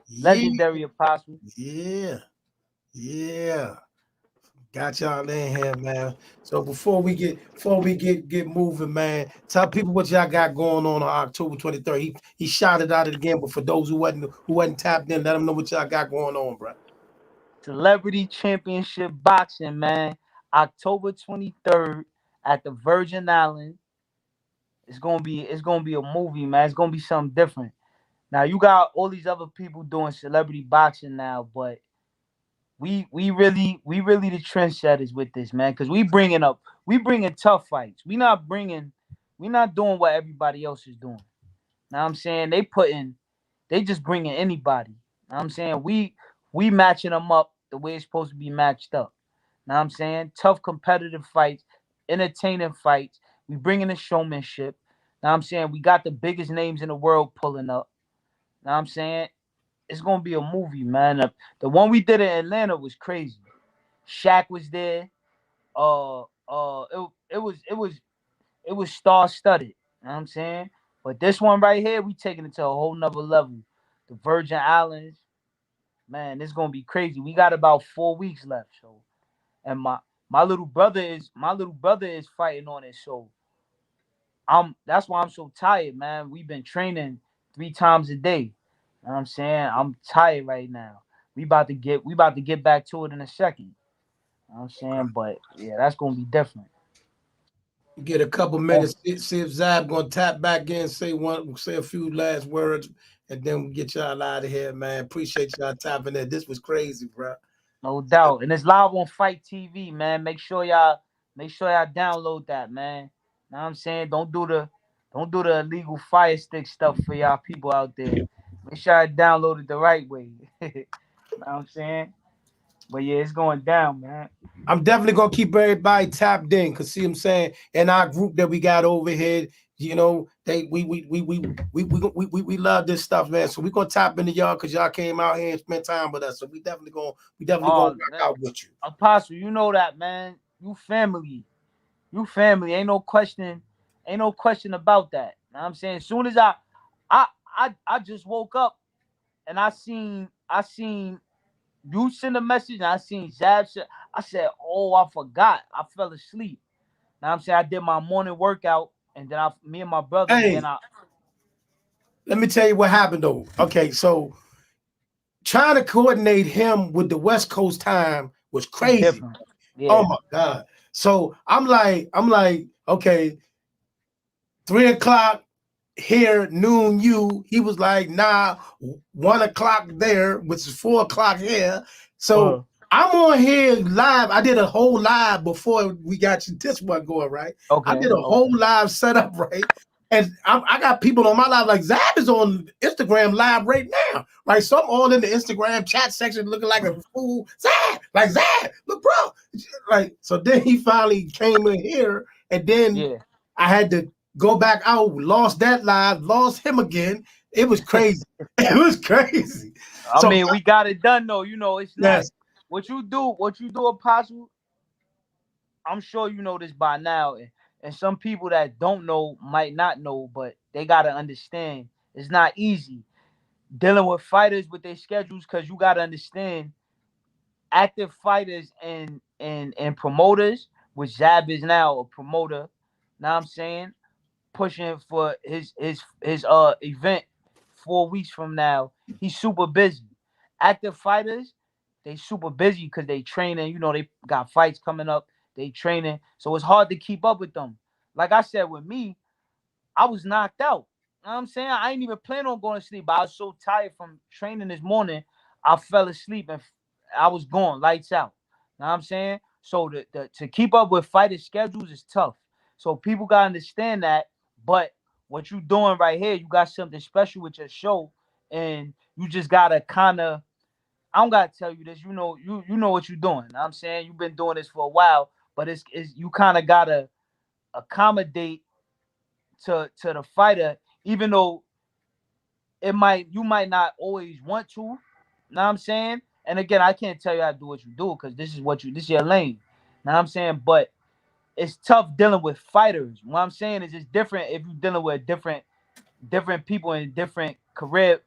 Yeah, legendary Apostle. yeah, yeah. Got y'all in here, man. So before we get moving, man, tell people what y'all got going on October 23rd. He shouted out it again, but for those who wasn't tapped in, let them know what y'all got going on, bro. Celebrity Championship Boxing, man. October 23rd at the Virgin Islands. It's gonna be a movie, man. It's gonna be something different. Now you got all these other people doing celebrity boxing now, but we really the trendsetters with this, man, because we bringing tough fights. We not doing what everybody else is doing. Now I'm saying they just bringing anybody. Now I'm saying we matching them up the way it's supposed to be matched up. Now I'm saying tough competitive fights, entertaining fights. We bringing the showmanship. Now I'm saying we got the biggest names in the world pulling up. Now I'm saying it's gonna be a movie, man. The one we did in Atlanta was crazy. Shaq was there. It was star studded. You know what I'm saying? But this one right here, we taking it to a whole nother level. The Virgin Islands, man, it's gonna be crazy. We got about 4 weeks left, so and my little brother is fighting on it, so that's why I'm so tired, man. We've been training 3 times a day. You know what I'm saying? I'm tired right now. We about to get back to it in a second. You know what I'm saying? But yeah, that's gonna be different. Get a couple minutes, see if Zab gonna tap back in, say a few last words, and then we get y'all out of here, man. Appreciate y'all tapping in. This was crazy, bro. No doubt. And it's live on Fight TV, man. Make sure y'all download that, man. Know what I'm saying? Don't do the illegal fire stick stuff for y'all people out there. Make sure I download it the right way. Know what I'm saying? But yeah, it's going down, man. I'm definitely gonna keep everybody tapped in, cause see what I'm saying, in our group that we got over here, they we love this stuff, man. So we gonna tap into y'all because y'all came out here and spent time with us. So we definitely gonna Oh, rock out with you. Apostle, you know that, man. You family. You family. Ain't no question about that. Know what I'm saying? As soon as I just woke up and I seen you send a message and I seen Zab. I said, "Oh, I forgot. I fell asleep." Now I'm saying I did my morning workout and then me and my brother, and then Hey, let me tell you what happened though. Okay, so trying to coordinate him with the West Coast time was it's crazy. different. Oh Yeah. my God. So I'm like, okay, 3 o'clock. here, noon you. He was like, nah, 1 o'clock there, which is 4 o'clock here. So I'm on here live. I did a whole live before we got this one going, right? Okay. I did a whole live setup, right? And I got people on my live, like Zab is on Instagram live right now. Right? So I'm all in the Instagram chat section looking like a fool. Zab, look, bro. Like, so then he finally came in here, and then I had to go back out, lost that live, lost him again. It was crazy. It was crazy. I mean, we got it done though. You know, it's not Yes. what you do, Apostle. I'm sure you know this by now. And some people that don't know might not know, but they gotta understand it's not easy dealing with fighters with their schedules, because you gotta understand active fighters and promoters, which Zab is now a promoter. Now I'm saying, pushing for his event 4 weeks from now. He's super busy. Active fighters, they super busy because they training. You know, they got fights coming up. They training, so it's hard to keep up with them. Like I said, with me, I was knocked out. You know what I'm saying? I ain't even plan on going to sleep, but I was so tired from training this morning, I fell asleep and I was gone, lights out. You know what I'm saying? So to keep up with fighters' schedules is tough. So people gotta understand that. But what you doing right here, you got something special with your show, and you just gotta kind of. I don't gotta tell you this. You know, you know what you're doing. You know what I'm saying, you've been doing this for a while, but it's you kind of gotta accommodate to the fighter, even though you might not always want to. Know what I'm saying? And again, I can't tell you how to do what you do, because this is your lane. Know what I'm saying? But it's tough dealing with fighters. What I'm saying is it's different if you're dealing with different people in different career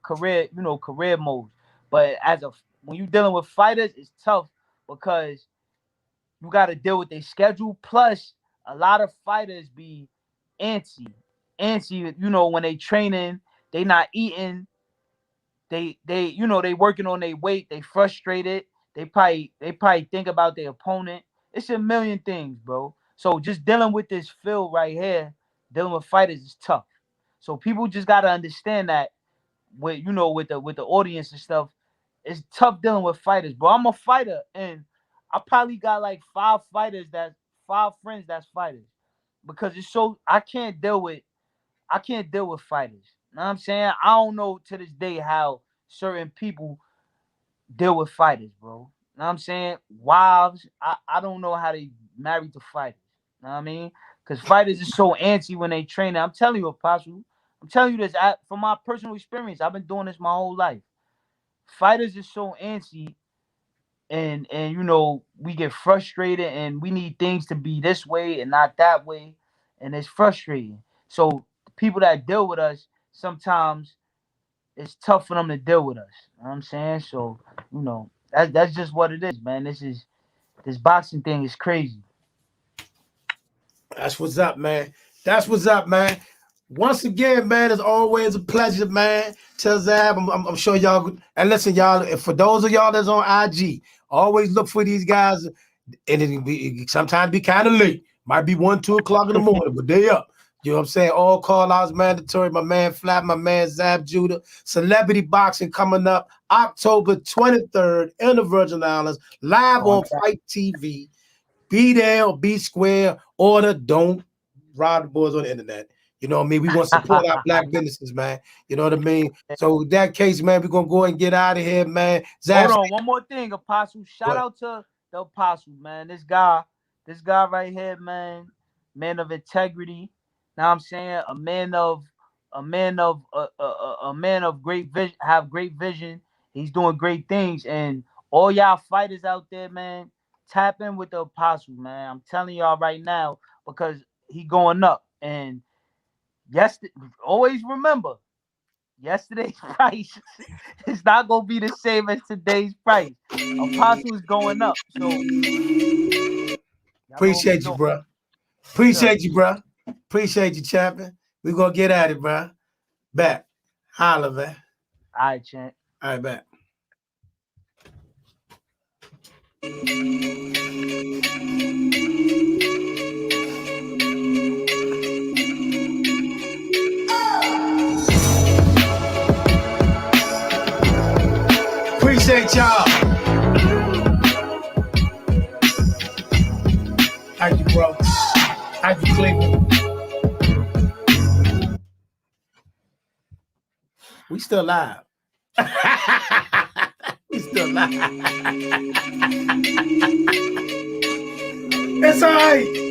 modes. But when you're dealing with fighters, it's tough because you got to deal with their schedule. Plus, a lot of fighters be antsy. Antsy, when they training, they not eating. They working on their weight. They frustrated. They probably think about their opponent. It's a million things, bro. So just dealing with this field right here, dealing with fighters is tough. So people just gotta understand that with the audience and stuff, it's tough dealing with fighters, bro. I'm a fighter, and I probably got like 5 friends that's fighters, because it's so I can't deal with fighters. You know what I'm saying? I don't know to this day how certain people deal with fighters, bro. You know what I'm saying? Wives, I don't know how they married to fighters. You know what I mean? Because fighters is so antsy when they train. I'm telling you, Apostle. I'm telling you this from my personal experience. I've been doing this my whole life. Fighters is so antsy, and we get frustrated, and we need things to be this way and not that way, and it's frustrating. So people that deal with us, sometimes it's tough for them to deal with us. You know what I'm saying? So, that's just what it is, man. This boxing thing is crazy. That's what's up, man. That's what's up, man. Once again, man, it's always a pleasure, man. Tell Zab, I'm sure y'all, and listen, y'all, for those of y'all that's on IG, always look for these guys, and it sometimes be kind of late. Might be 1, 2 o'clock in the morning, but they up. You know what I'm saying? All call outs mandatory. My man Flap, my man Zab Judah. Celebrity boxing coming up October 23rd in the Virgin Islands, live on Fight TV. Be there or be square. Order, don't rob the boys on the internet. You know what I mean? We want to support our black businesses, man. You know what I mean? So in that case, man, we're going to go and get out of here, man. Zab, hold on, one more thing, Apostle. Shout out to the Apostle, man. This guy right here, man of integrity. Now I'm saying a man of great vision, have great vision. He's doing great things, and all y'all fighters out there, man, tap in with the Apostle, man. I'm telling y'all right now, because he going up. And always remember, yesterday's price is not gonna be the same as today's price. Apostle is going up, so appreciate you, bro. Appreciate you, bro. Appreciate you, champion. We gonna get at it, bro. Back, holla, man. All right, champ. All right, back. I can click. We still live. We still live. It's all right.